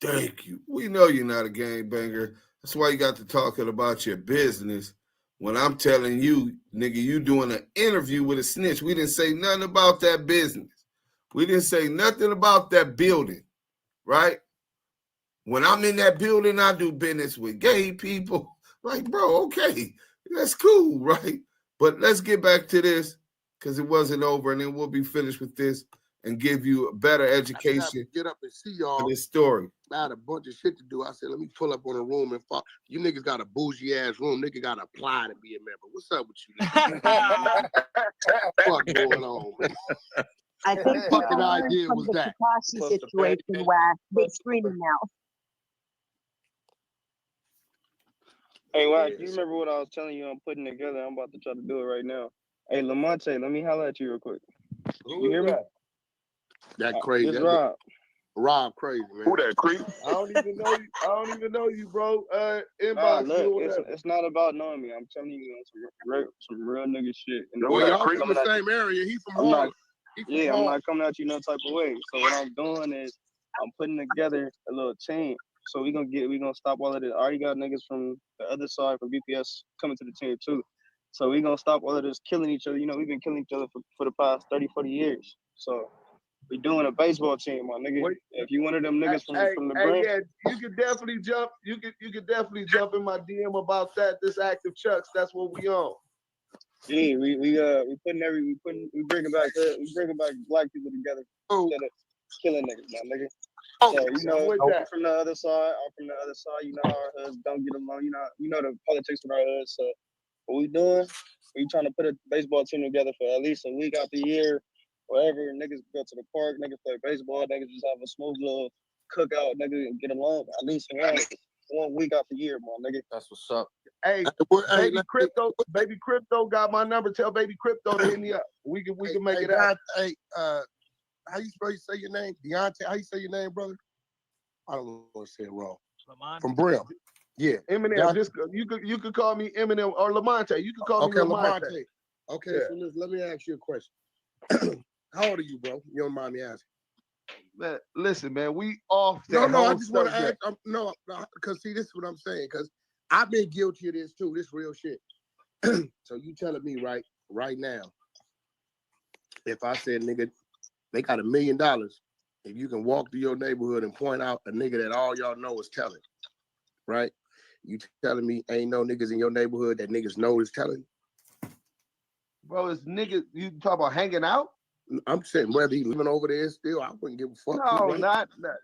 Thank you. We know you're not a gangbanger. That's why you got to talking about your business. When I'm telling you, nigga, you doing an interview with a snitch. We didn't say nothing about that business. We didn't say nothing about that building, right? When I'm in that building, I do business with gay people. Like, bro, okay, that's cool, right? But let's get back to this, because it wasn't over, and then we'll be finished with this and give you a better education. Get up and see y'all. This story. I had a bunch of shit to do. I said, let me pull up on a room and fuck. You niggas got a bougie ass room. Nigga got to apply to be a member. What's up with you niggas? What's going on, man? I think What fucking idea from was the that? Tekashi situation where they're screaming now. Hey, Wack, you remember what I was telling you I'm putting together? I'm about to try to do it right now. Hey, Lamonte, let me holler at you real quick. You hear me? That crazy. It's Rob. Rob crazy, man. Who that creep? I don't even know you. I don't even know you, bro. Nah, Inbox look, you or whatever. it's not about knowing me. I'm telling you some real nigga shit. And Well, y'all I'm from the coming at same you. area. He from I'm Harlem. not, He from yeah, I'm Harlem. not coming at you no type of way. So what I'm doing is I'm putting together a little team. So we gonna stop all of this. I already got niggas from the other side from BPS coming to the team too. So we gonna stop all of this killing each other. You know, we've been killing each other for the past 30, 40 years. So we doing a baseball team, my nigga. Wait. If you one of them niggas from the Hey, Bronx, yeah, you could definitely jump. You could definitely jump in my DM about that. This active Chucks. That's what we on. yeah, we bringing back black people together instead of killing niggas, my nigga. Oh, So you know, with I'm that. from the other side. I'm from the other side. You know how our hoods don't get along. You know the politics with our hoods. So what we doing? We trying to put a baseball team together for at least a week out the year. Wherever niggas go to the park, niggas play baseball, niggas just have a smooth little cookout, nigga, and get along at least one week out the year, my nigga. That's what's up. Hey, baby Crypto got my number. Tell Baby Crypto to hit me up. We can make it out. Hey, how you say your name? Deontay, how you say your name, brother? I don't want to say it wrong. Lamont. From Brim. Yeah. Eminem. Just you could call me Eminem or Lamonte. You could call me Lamonte. Okay, Yeah. so let me ask you a question. How old are you, bro? You don't mind me asking? Man, listen, man, we off that No, I whole just want to subject. ask. No, because see, this is what I'm saying. Because I've been guilty of this too. This real shit. So you telling me right now, if I said, nigga, they got $1 million, if you can walk through your neighborhood and point out a nigga that all y'all know is telling, right? You telling me ain't no niggas in your neighborhood that niggas know is telling? Bro, it's niggas. You talk about hanging out? I'm saying whether he living over there still, I wouldn't give a fuck. No, right? not that.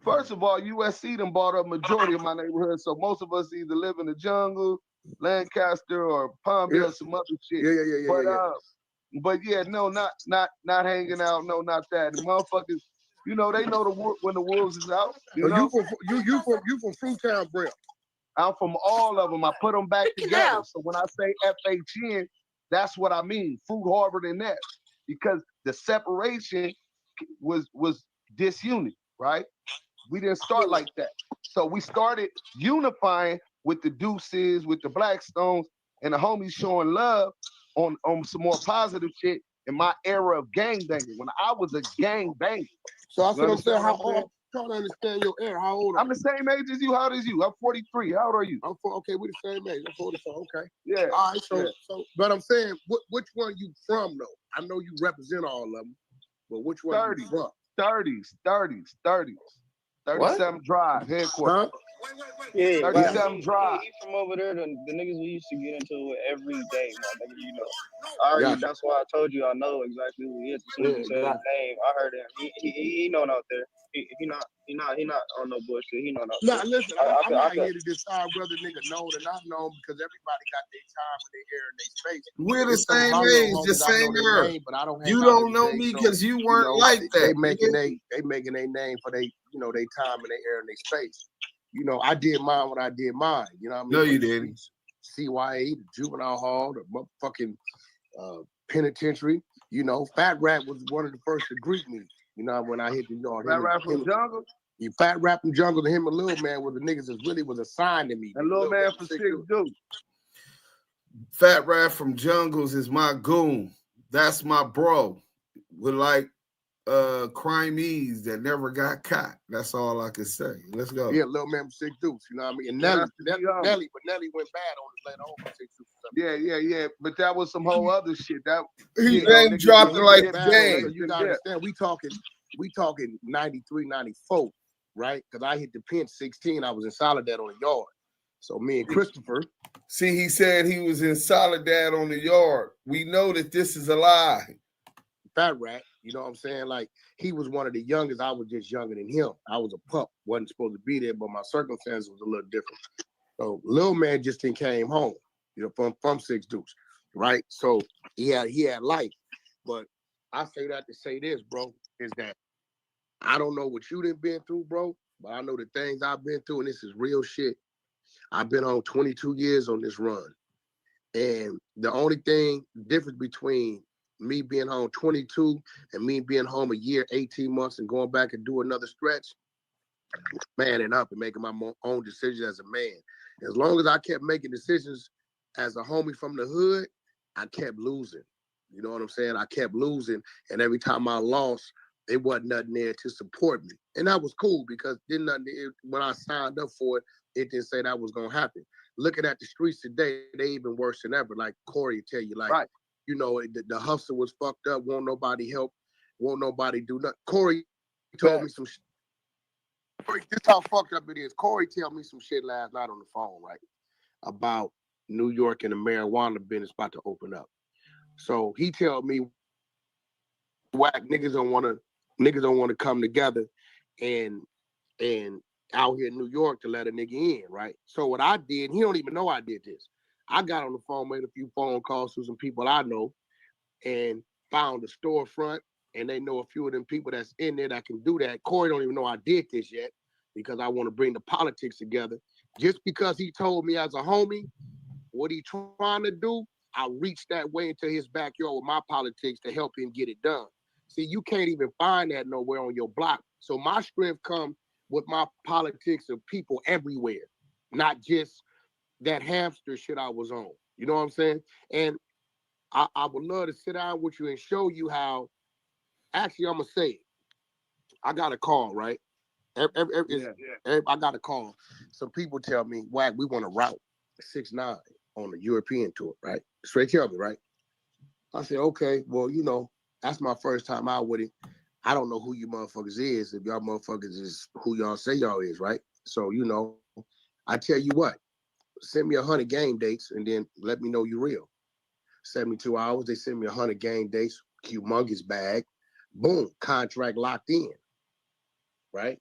First of all, USC done bought up majority of my neighborhood, so most of us either live in the jungle, Lancaster, or Palmdale, some other shit. But yeah, no, not hanging out. No, not that. The motherfuckers, you know, they know when the wolves is out. You know? You from Fruitown, Brim? I'm from all of them. I put them back together. So when I say FHN, that's what I mean. Fruit, Harvard, and that, because the separation was disunity, right? We didn't start like that. So we started unifying with the Deuces, with the Blackstones, and the homies showing love on some more positive shit in my era of gang banging, when I was a gang banger. So I said, I'm saying, how old? I'm trying to understand your era. How old are you? I'm the same age as you. How old is you? I'm 43. How old are you? Okay, we're the same age. I'm 44. Okay. Yeah. All right. So, but I'm saying, which one you from though? I know you represent all of them, but which one 30s, you from? 30s. 37 Drive, headquarters. Yeah, 37 Drive. He from over there, the niggas we used to get into it every day, my nigga, you know. That's why I told you I know exactly who he is. As soon as you said his name, I heard him. He known out there. He not on no bullshit. He known out there. Nah, listen, I'm not here to decide whether nigga known or not known, because everybody got their time and their air and their space. We're the same age, the same era. You don't know me because you weren't like that. They making their name for they time and their air and their space. You know, I did mine when I did mine. You know what I mean? No, you didn't. CYA, the juvenile hall, the motherfucking penitentiary. You know, Fat Rap was one of the first to greet me. You know, when I hit the yard. Fat Rap from Jungle? You Fat Rap from Jungle, and him and Lil Man were the niggas that really was assigned to me. And Lil Man from Six Deuce. Fat Rap from Jungles is my goon. That's my bro. We're like crimees that never got caught. That's all I can say. Let's go. Yeah, Lil Man from Six Deuce, you know what I mean? And Nelly went bad on his later on for Six Deuce. Yeah. But that was some whole other shit. That he then dropped it like gang. So you gotta understand, we talking 93, 94, right? Because I hit the pen 16. I was in Soledad on the yard. So me and Christopher. See, he said he was in Soledad on the yard. We know that this is a lie. Fat Rat, you know what I'm saying? Like, he was one of the youngest. I was just younger than him. I was a pup. Wasn't supposed to be there, but my circumstances was a little different. So Lil Man just came home, you know, from Six Deuce, right? So he had life. But I say that to say this, bro, is that I don't know what you done been through, bro, but I know the things I've been through, and this is real shit. I've been on 22 years on this run. And the only difference between me being home 22 and me being home a year, 18 months and going back and do another stretch, manning up and making my own decisions as a man. As long as I kept making decisions as a homie from the hood, I kept losing. You know what I'm saying? I kept losing, and every time I lost, there wasn't nothing there to support me. And that was cool because when I signed up for it, it didn't say that was gonna happen. Looking at the streets today, they even worse than ever. Like Corey tell you, like, right. You know, the hustle was fucked up, won't nobody help, won't nobody do nothing. Corey told me some shit. This how fucked up it is. Corey tell me some shit last night on the phone, right? About New York and the marijuana business about to open up. So he tell me, Wack, niggas don't wanna come together and out here in New York to let a nigga in, right? So what I did, he don't even know I did this. I got on the phone, made a few phone calls to some people I know, and found a storefront, and they know a few of them people that's in there that can do that. Corey don't even know I did this yet because I want to bring the politics together. Just because he told me as a homie what he trying to do, I reached that way into his backyard with my politics to help him get it done. See, you can't even find that nowhere on your block. So my strength comes with my politics of people everywhere, not just that hamster shit I was on. You know what I'm saying? And I would love to sit down with you and show you how, actually, I'm going to say it. I got a call, right? I got a call. Some people tell me, Wack, we want to route 6ix9ine on the European tour, right? Straight tell me, right? I said, okay, well, you know, that's my first time out with it. I don't know who you motherfuckers is, if y'all motherfuckers is who y'all say y'all is, right? So, you know, I tell you what, send me 100 game dates and then let me know you real. 72 hours, they send me 100 game dates, humongous bag, boom, contract locked in, right?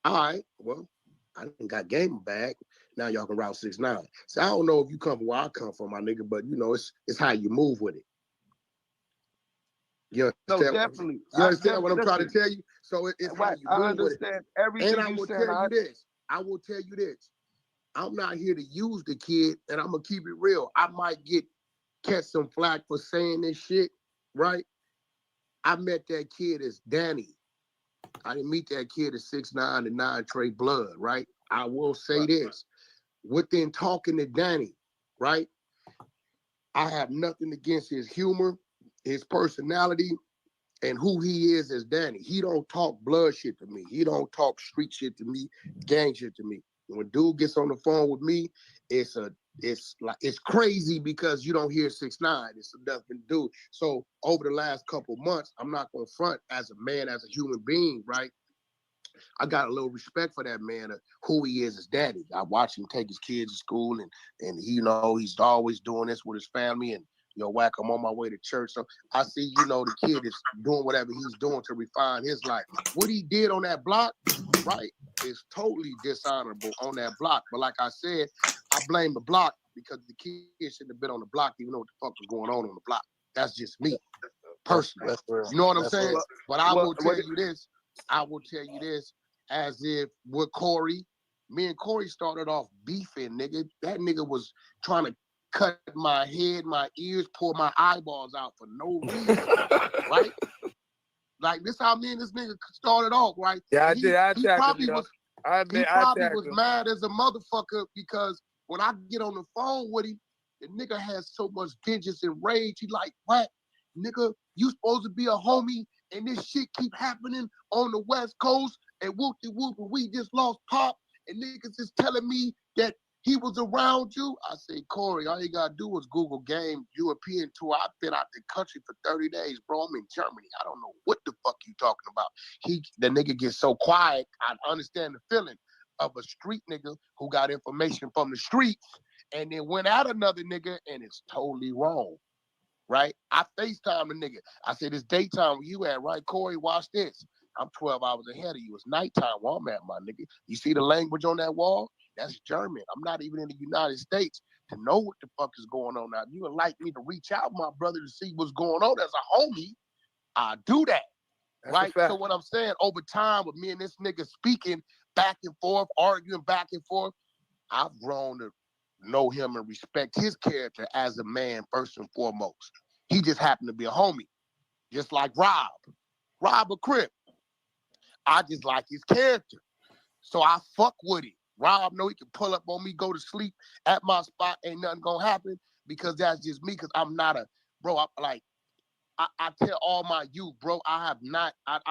All right, well, I done got game bag. Now y'all can route 6ix9ine. So I don't know if you come from where I come from, my nigga, but you know, it's how you move with it. You understand? No, definitely. You understand what I'm trying to tell you? So it's how you move with it. Understand everything and I will tell you this. I will tell you this. I'm not here to use the kid, and I'm gonna keep it real. I might catch some flack for saying this shit, right? I met that kid as Danny. I didn't meet that kid as 6ix9ine and 9 Trey Blood, right? I will say this. Within talking to Danny, right? I have nothing against his humor, his personality, and who he is as Danny. He don't talk blood shit to me. He don't talk street shit to me, gang shit to me. When dude gets on the phone with me, it's crazy because you don't hear 6ix9ine. It's nothing to do. So over the last couple months, I'm not gonna front as a man, as a human being, right? I got a little respect for that man, who he is as daddy. I watch him take his kids to school, and he, you know, he's always doing this with his family. And you know, Wack, I'm on my way to church, so I see, you know, the kid is doing whatever he's doing to refine his life. What he did on that block, right, is totally dishonorable on that block. But like I said, I blame the block because the kid shouldn't have been on the block, even know what the fuck was going on the block. That's just me, personally. You know what I'm saying? But I will tell you this. I will tell you this. As if with Corey, me and Corey started off beefing, nigga. That nigga was trying to cut my head, my ears, pull my eyeballs out for no reason, right? Like, this how me and this nigga started off, right? Yeah, He probably was mad as a motherfucker because when I get on the phone with him, the nigga has so much vengeance and rage. He like, what? Nigga, you supposed to be a homie, and this shit keep happening on the West Coast, and whoop-de-whoop, and we just lost Pop, and niggas is telling me that he was around you. I say, Corey, all you gotta do is Google game European tour. I've been out the country for 30 days, bro. I'm in Germany. I don't know what the fuck you talking about. The nigga gets so quiet, I understand the feeling of a street nigga who got information from the streets and then went at another nigga, and it's totally wrong. Right? I FaceTime the nigga. I said, it's daytime where you at, right? Corey, watch this. I'm 12 hours ahead of you. It's nighttime where I'm at, my nigga. You see the language on that wall? That's German. I'm not even in the United States to know what the fuck is going on now. If you would like me to reach out, my brother, to see what's going on as a homie, I do that. That's right? So what I'm saying, over time with me and this nigga speaking back and forth, arguing back and forth, I've grown to know him and respect his character as a man first and foremost. He just happened to be a homie, just like Rob a Crip. I just like his character, so I fuck with it. Rob know he can pull up on me, go to sleep at my spot, ain't nothing gonna happen because that's just me. Because I'm not a bro. I tell all my youth, bro, I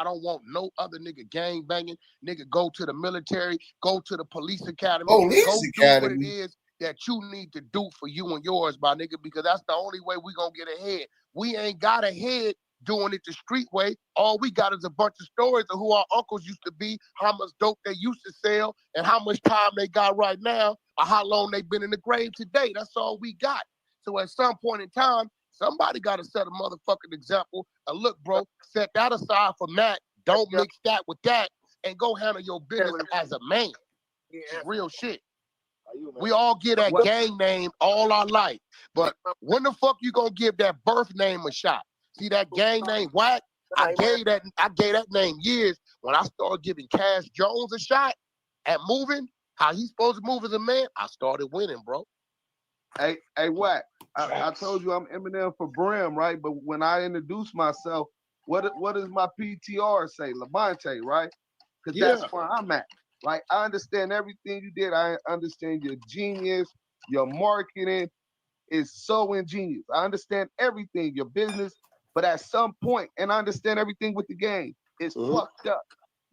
don't want no other nigga gang banging. Nigga, go to the military, go to the police academy, do what it is that you need to do for you and yours, my nigga, because that's the only way we gonna get ahead. We ain't got ahead doing it the street way. All we got is a bunch of stories of who our uncles used to be, how much dope they used to sell, and how much time they got right now, or how long they been in the grave today. That's all we got. So at some point in time, somebody got to set a motherfucking example. And look, bro, set that aside from that. Don't mix that with that, and go handle your business as a man. It's real shit. We all get that gang name all our life, but when the fuck you gonna give that birth name a shot? See that gang name, Wack? I gave that name years when I started giving Cash Jones a shot at moving, how he's supposed to move as a man. I started winning, bro. Hey, Wack, I told you I'm Eminem for Brim, right? But when I introduce myself, what does my PTR say? Levante, right? Because that's where I'm at. Like, I understand everything you did. I understand your genius, your marketing is so ingenious. I understand everything, your business, but at some point, and I understand everything with the game, it's fucked up.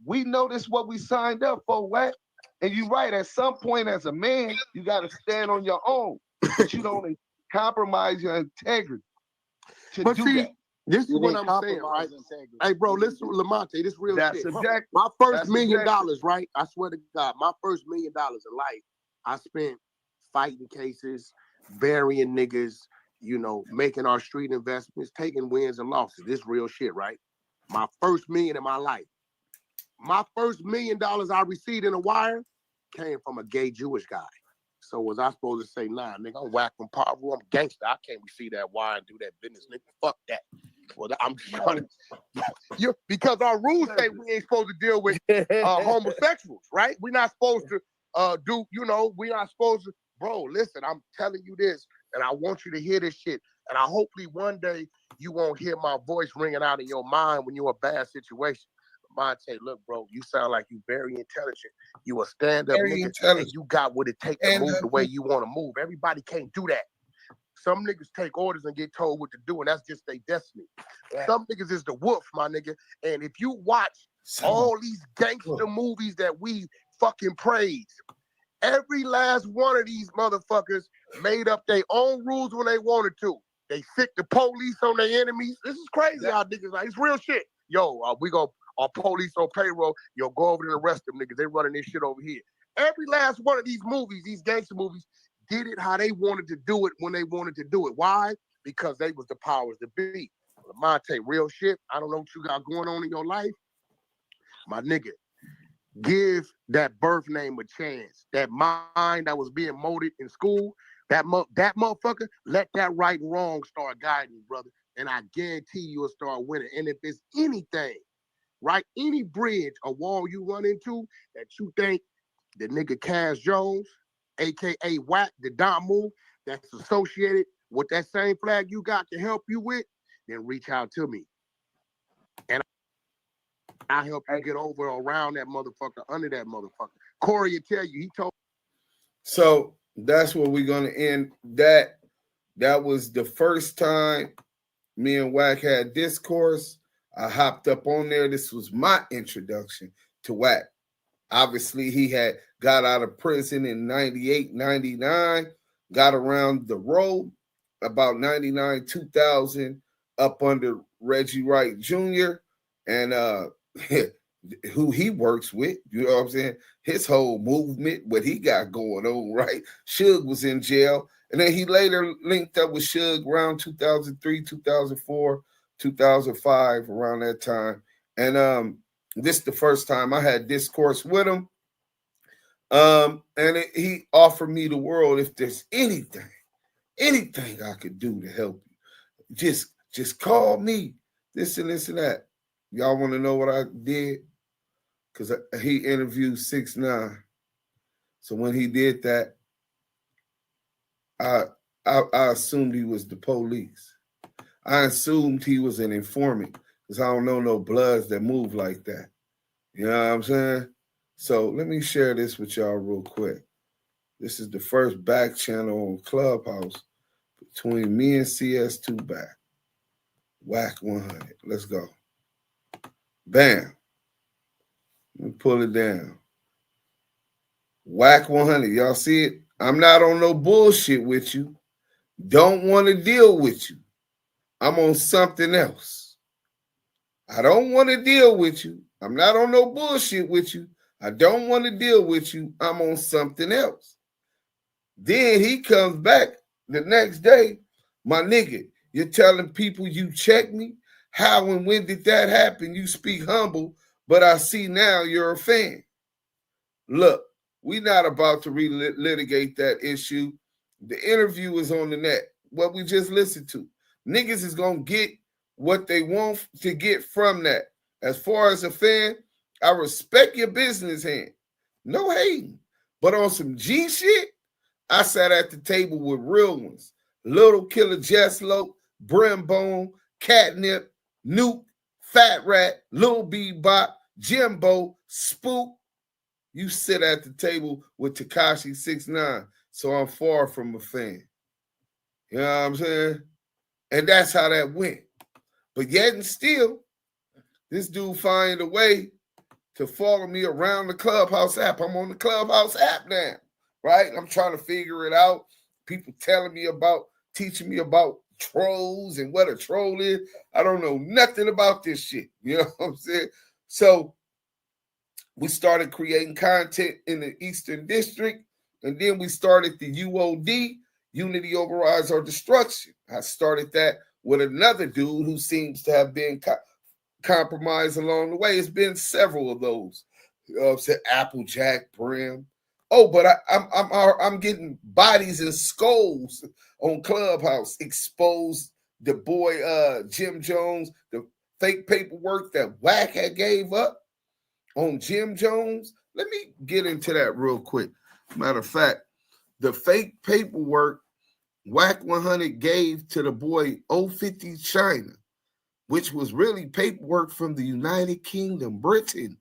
We know this what we signed up for, Wack. And you're right, at some point as a man, you got to stand on your own, but you don't compromise your integrity to do that. This is what I'm saying, right? Hey, bro, listen, Lamonte, this real shit. My first $1 million, right? I swear to God, my first $1 million in life, I spent fighting cases, burying niggas, you know, making our street investments, taking wins and losses. This real shit, right? My first $1 million in my life. My first $1 million I received in a wire came from a gay Jewish guy. So was I supposed to say, nah, nigga, I'm Wack from Power, I'm gangster. I can't receive that wire and do that business, nigga. Fuck that. Well, I'm trying to, because our rules say we ain't supposed to deal with homosexuals, right? We're not supposed to we're not supposed to, bro, listen, I'm telling you this, and I want you to hear this shit. And I hopefully one day you won't hear my voice ringing out in your mind when you're in a bad situation. Monte, look, bro, you sound like you very intelligent. You a stand-up nigga, and you got what it takes to move the way you want to move. Everybody can't do that. Some niggas take orders and get told what to do, and that's just their destiny. Some niggas is the wolf, my nigga. And if you watch all these gangster movies that we fucking praise, every last one of these motherfuckers made up their own rules when they wanted to. They sick the police on their enemies. This is crazy how niggas like, it's real shit. Yo, we go our police on payroll, yo, go over to the rest of them niggas. They running this shit over here. Every last one of these movies, these gangster movies, did it how they wanted to do it when they wanted to do it. Why? Because they was the powers to be. Lamonte, real shit. I don't know what you got going on in your life. My nigga, give that birth name a chance. That mind that was being molded in school, that motherfucker, let that right and wrong start guiding you, brother. And I guarantee you'll start winning. And if it's anything, right, any bridge or wall you run into that you think the nigga Cash Jones, aka Wack, the Don move, that's associated with that same flag you got to help you with, then reach out to me. And I'll help you get over around that motherfucker, under that motherfucker. Corey will tell you, he told. So that's where we're gonna end. That was the first time me and Wack had discourse. I hopped up on there. This was my introduction to Wack. Obviously, he had got out of prison in 98, 99, got around the road about 99, 2000, up under Reggie Wright Jr. and who he works with, you know what I'm saying? His whole movement, what he got going on, right? Suge was in jail. And then he later linked up with Suge around 2003, 2004, 2005, around that time. And this is the first time I had discourse with him. And he offered me the world. If there's anything I could do to help you, just call me. This and this and that. Y'all want to know what I did? Because he interviewed 6ix9ine. So when he did that, I assumed he was the police. I assumed he was an informant because I don't know no Bloods that move like that. You know what I'm saying? So let me share this with y'all real quick. This is the first back channel on Clubhouse between me and CS2 back. WACK100. Let's go. Bam. Let me pull it down. WACK100. Y'all see it? I'm not on no bullshit with you. Don't want to deal with you. I'm on something else. I don't want to deal with you. I'm not on no bullshit with you. I don't want to deal with you. I'm on something else. Then he comes back the next day. My nigga, you're telling people you checked me? How and when did that happen? You speak humble, but I see now you're a fan. Look, we're not about to relitigate that issue. The interview is on the net. What we just listened to. Niggas is going to get what they want to get from that. As far as a fan, I respect your business hand. No hating. But on some G shit, I sat at the table with real ones. Little Killer Jeslo, Brimbone, Catnip, Nuke, Fat Rat, Lil Bebop, Jimbo, Spook. You sit at the table with Tekashi 6ix9ine, so I'm far from a fan. You know what I'm saying? And that's how that went. But yet and still, this dude find a way to follow me around the Clubhouse app. I'm on the Clubhouse app now, right? I'm trying to figure it out. People telling me about, teaching me about trolls and what a troll is. I don't know nothing about this shit. You know what I'm saying? So we started creating content in the Eastern District, and then we started the UOD, Unity Overrides or Destruction. I started that with another dude who seems to have been compromised along the way. It's been several of those. Said Applejack, Brim. Oh, but I'm getting bodies and skulls on Clubhouse. Exposed the boy Jim Jones, the fake paperwork that Wack had gave up on Jim Jones. Let me get into that real quick. Matter of fact, the fake paperwork WACK100 gave to the boy 050 China, which was really paperwork from the United Kingdom, Britain.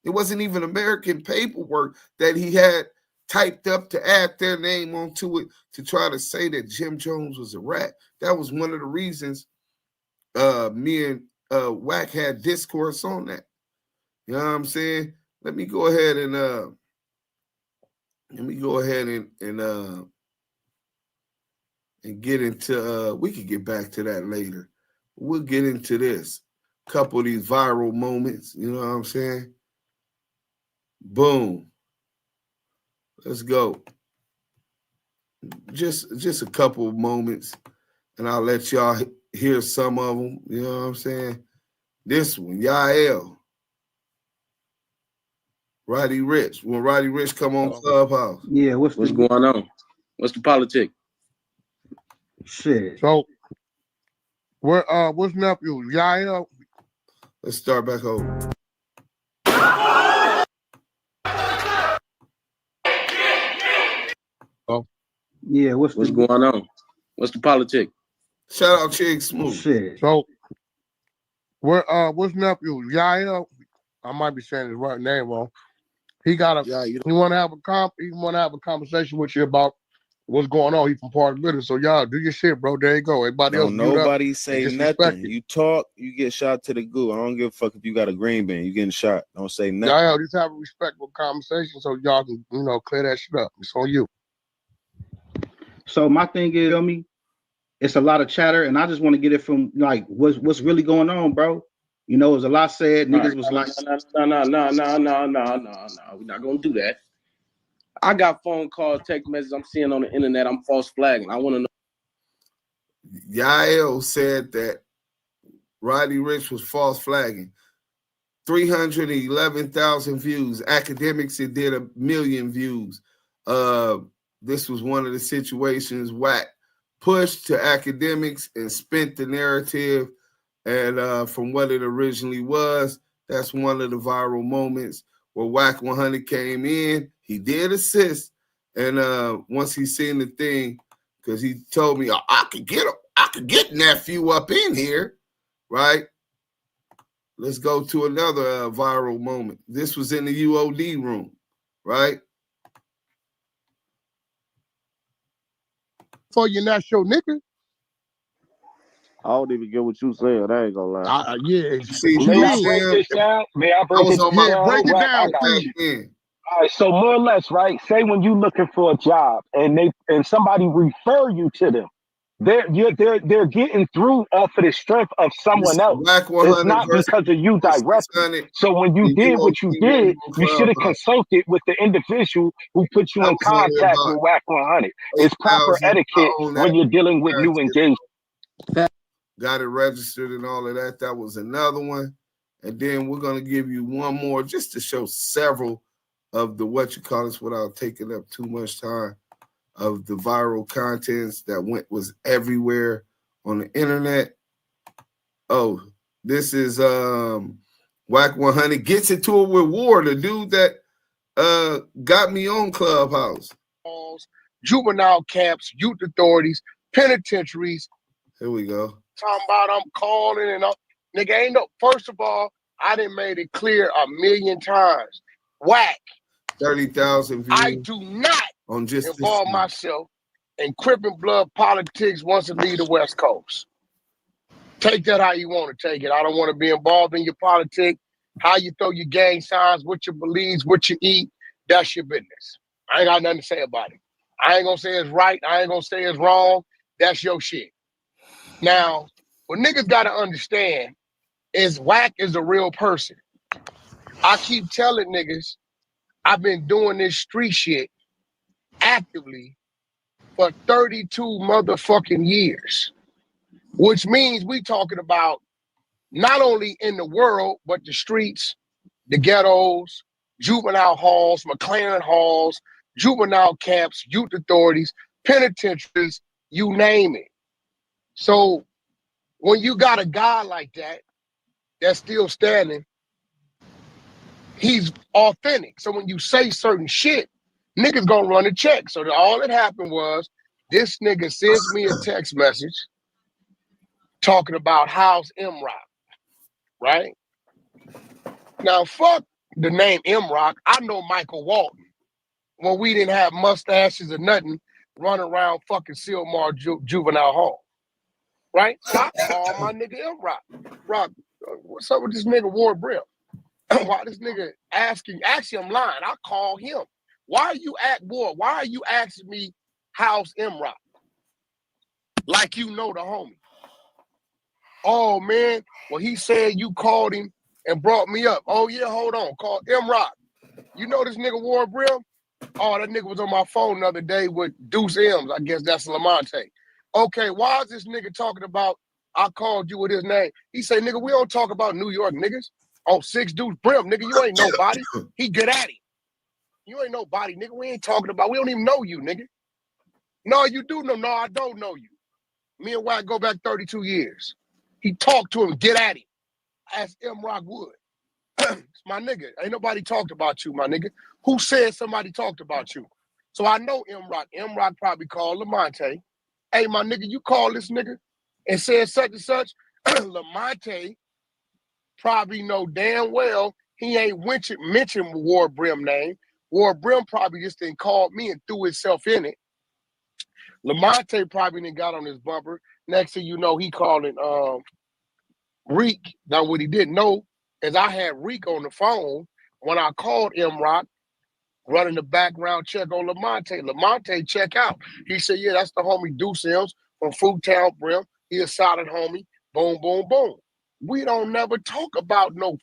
It wasn't even American paperwork that he had typed up to add their name onto it to try to say that Jim Jones was a rat. That was one of the reasons me and Wack had discourse on that. You know what I'm saying? Let me go ahead and get into we could get back to that later. We'll get into this. Couple of these viral moments, you know what I'm saying? Boom. Let's go. Just a couple of moments, and I'll let y'all hear some of them. You know what I'm saying? This one, Yael. Roddy Rich. When Roddy Rich come on Clubhouse. Yeah, what's going on? What's the politics? Shit. So, what's nephew? Yael? Let's start back over. Oh. Yeah, what's going on? What's the politics? Shout out Chig Smooth. Shit. So, what's nephew? Yael? I might be saying his right name wrong. He got a. He want to have a conversation with you about what's going on. He from part of the business. So y'all do your shit, bro. There you go. Everybody else. Don't nobody say nothing. You talk, you get shot to the goo. I don't give a fuck if you got a green bean. You getting shot. Don't say nothing. Y'all just have a respectful conversation so y'all can, clear that shit up. It's on you. So my thing is, it's a lot of chatter, and I just want to get it from like what's really going on, bro. You know, there's a lot said. Niggas was like, no. We're not gonna do that. I got phone calls, text messages I'm seeing on the internet. I'm false flagging. I want to know. Yael said that Roddy Rich was false flagging. 311,000 views. Akademiks, it did 1 million views. This was one of the situations Wack pushed to Akademiks and spent the narrative. And from what it originally was, that's one of the viral moments where WACK100 came in. He did assist. And once he seen the thing, because he told me, I could get him. I could get nephew up in here, right? Let's go to another viral moment. This was in the UOD room, right? For you, not your nigga. I don't even get what you said. I ain't gonna lie. Yeah. See, May I break this down? May I break it down? Break it Wack? I down, got please. you. All right, so more or less, right? Say when you looking for a job and somebody refer you to them, they're getting through off of the strength of someone else. It's not because of you directly. So when you did what you did, you should have consulted with the individual who put you in contact with WACK100. It's proper etiquette when you're dealing with new engagements. Got it registered and all of that. That was another one. And then we're going to give you one more just to show several of the without taking up too much time, of the viral contents that was everywhere on the internet. Oh, this is WACK100 gets into it with War, the dude that got me on Clubhouse. Juvenile camps, youth authorities, penitentiaries. Here we go. Talking about I'm calling and nigga ain't no. First of all, I done made it clear 1,000,000 times. Wack. 30,000 views. I do not on just involve myself in crippin' blood politics once it leave the West Coast. Take that how you want to take it. I don't want to be involved in your politics, how you throw your gang signs, what your beliefs, what you eat. That's your business. I ain't got nothing to say about it. I ain't gonna say it's right. I ain't gonna say it's wrong. That's your shit. Now, what niggas gotta understand is Wack is a real person. I keep telling niggas I've been doing this street shit actively for 32 motherfucking years, which means we talking about not only in the world, but the streets, the ghettos, juvenile halls, McLaren halls, juvenile camps, youth authorities, penitentiaries, you name it. So when you got a guy like that, that's still standing, he's authentic. So when you say certain shit, niggas gonna run a check. So all that happened was this nigga sends me a text message talking about House M Rock, right? Now fuck the name M Rock. I know Michael Walton. When we didn't have mustaches or nothing, running around fucking Silmar Juvenile Hall, right? So I call my nigga M Rock. Rock, what's up with this nigga Ward Brim? Why this nigga asking? Actually, I'm lying. I call him. Why are you asking me House M Rock? Like you know the homie. Oh man, well he said you called him and brought me up. Oh yeah, hold on. Call M Rock. You know this nigga Ward Brim? Oh, that nigga was on my phone the other day with Duse M. I guess that's Lamonte. Okay, why is this nigga talking about I called you with his name? He say, nigga, we don't talk about New York niggas. Oh, 6 Deuce Brim, nigga, you ain't nobody. He get at him. You ain't nobody, nigga. We ain't talking about, we don't even know you, nigga. No, you do know. No, I don't know you. Me and Wack go back 32 years. He talked to him, get at him. As M Rock would. It's my nigga. Ain't nobody talked about you, my nigga. Who said somebody talked about you? So I know M Rock. M Rock probably called Lamonte. Hey, my nigga, you call this nigga and said such and such. Lamonte probably know damn well he ain't mentioned Ward Brim name. Ward Brim probably just didn't call me and threw himself in it. Lamonte probably didn't got on his bumper. Next thing you know, he calling Reek. Now what he didn't know is I had Reek on the phone when I called M Rock, running the background check on Lamonte. Lamonte check out. He said, yeah, that's the homie Duse M from Foodtown Brim. He a solid homie. Boom, boom, boom. We don't never talk about no.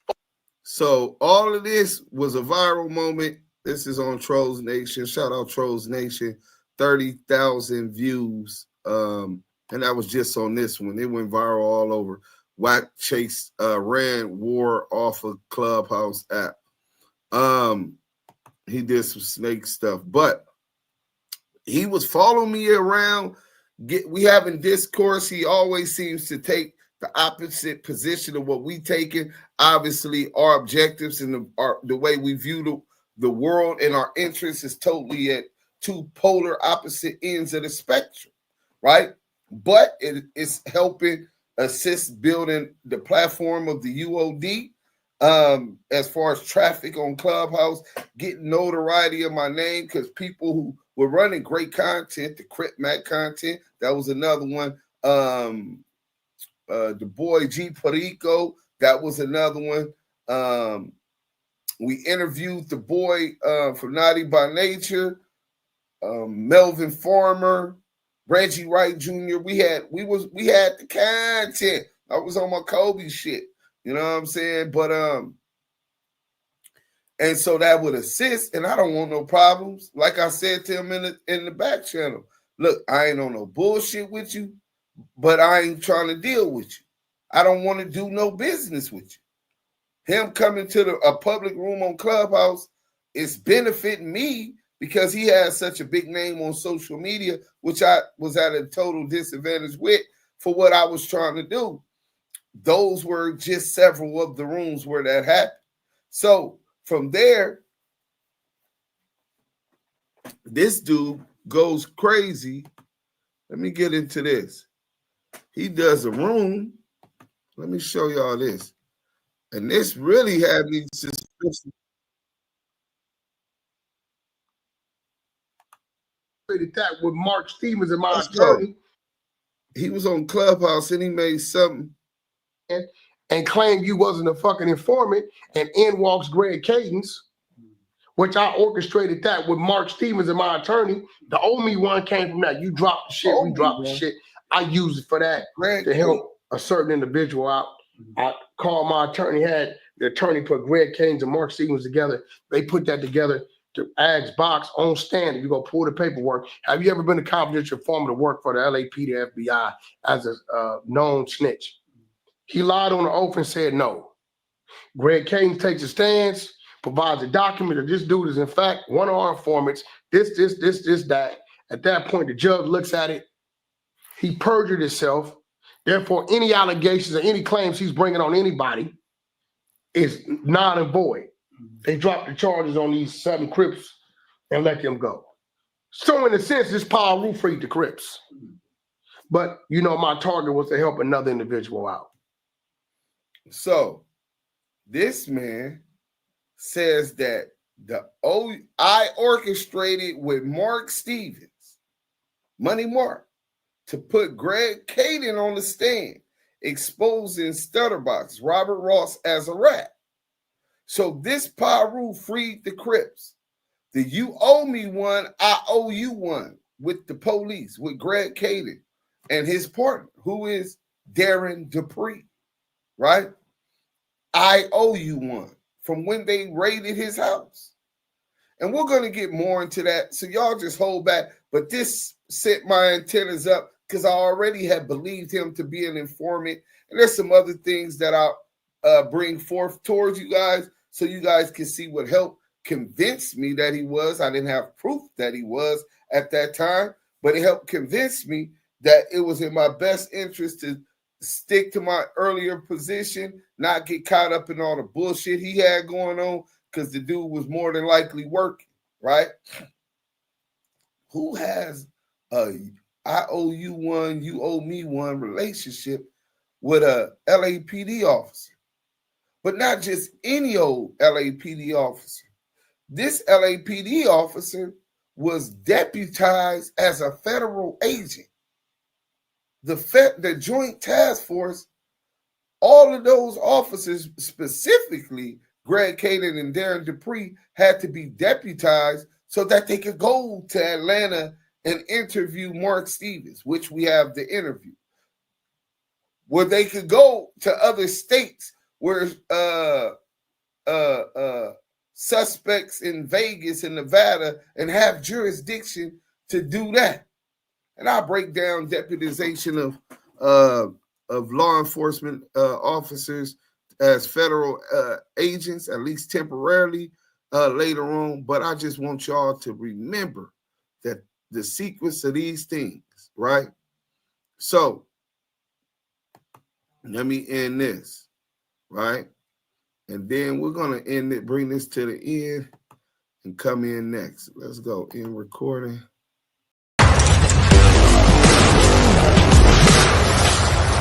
So all of this was a viral moment. This is on Trolls Nation. Shout out Trolls Nation. 30,000 views. And that was just on this one. It went viral all over. Wack chased ran War off of Clubhouse app. He did some snake stuff, but he was following me around. We having discourse. He always seems to take the opposite position of what we taking. Obviously, our objectives and the way we view the world and our interests is totally at two polar opposite ends of the spectrum, right? but it's helping assist building the platform of the UOD. As far as traffic on Clubhouse, getting notoriety of my name, because people who were running great content, the Crip Mac content, that was another one. The boy G Perico, that was another one. We interviewed the boy from Naughty by Nature, Melvin Farmer, Reggie Wright Jr. We had the content. I was on my Kobe shit. You know what I'm saying? But and so that would assist, and I don't want no problems. Like I said to him in the back channel, look, I ain't on no bullshit with you, but I ain't trying to deal with you. I don't want to do no business with you. Him coming to a public room on Clubhouse is benefiting me because he has such a big name on social media, which I was at a total disadvantage with for what I was trying to do. Those were just several of the rooms where that happened. So from there, this dude goes crazy. Let me get into this. He does a room. Let me show y'all this. And this really had me suspicious. That with Mark Stevens and my attorney. He was on Clubhouse and he made something. And claimed you wasn't a fucking informant, and in walks Greg Cadence, which I orchestrated that with Mark Stevens and my attorney. The only one came from that. You dropped the shit, we dropped the shit. I used it for that to help a certain individual out. I called my attorney, had the attorney put Greg Cadence and Mark Stevens together. They put that together to ask Box on stand. You go pull the paperwork. Have you ever been a confidential informant to work for the LAPD, FBI as a known snitch? He lied on the oath and said no. Greg Cadence takes a stance, provides a document that this dude is in fact one of our informants, this, that. At that point, the judge looks at it. He perjured himself. Therefore, any allegations or any claims he's bringing on anybody is non and void. They dropped the charges on these 7 Crips and let them go. So in a sense, this power rule freed the Crips. But, you know, my target was to help another individual out. So this man says that I orchestrated with Mark Stevens, Money Mark, to put Greg Cadence on the stand, exposing Stutterbox, Robert Ross as a rat. So this Paru freed the Crips. The you owe me one, I owe you one with the police, with Greg Cadence and his partner, who is Darren Dupree, right? I owe you one from when they raided his house. And we're going to get more into that. So y'all just hold back. But this set my antennas up because I already had believed him to be an informant. And there's some other things that I'll bring forth towards you guys so you guys can see what helped convince me that he was. I didn't have proof that he was at that time, but it helped convince me that it was in my best interest to stick to my earlier position, not get caught up in all the bullshit he had going on, because the dude was more than likely working, right? Who has a I owe you one, you owe me one relationship with a LAPD officer? But not just any old LAPD officer. This LAPD officer was deputized as a federal agent. The Joint Task Force, all of those officers, specifically Greg Cadence and Darren Dupree, had to be deputized so that they could go to Atlanta and interview Mark Stevens, which we have the interview, where they could go to other states where suspects in Vegas and Nevada and have jurisdiction to do that. And I break down deputization of law enforcement officers as federal agents, at least temporarily, later on. But I just want y'all to remember that the sequence of these things, right? So let me end this, right? And then we're going to end it, bring this to the end and come in next. Let's go in recording.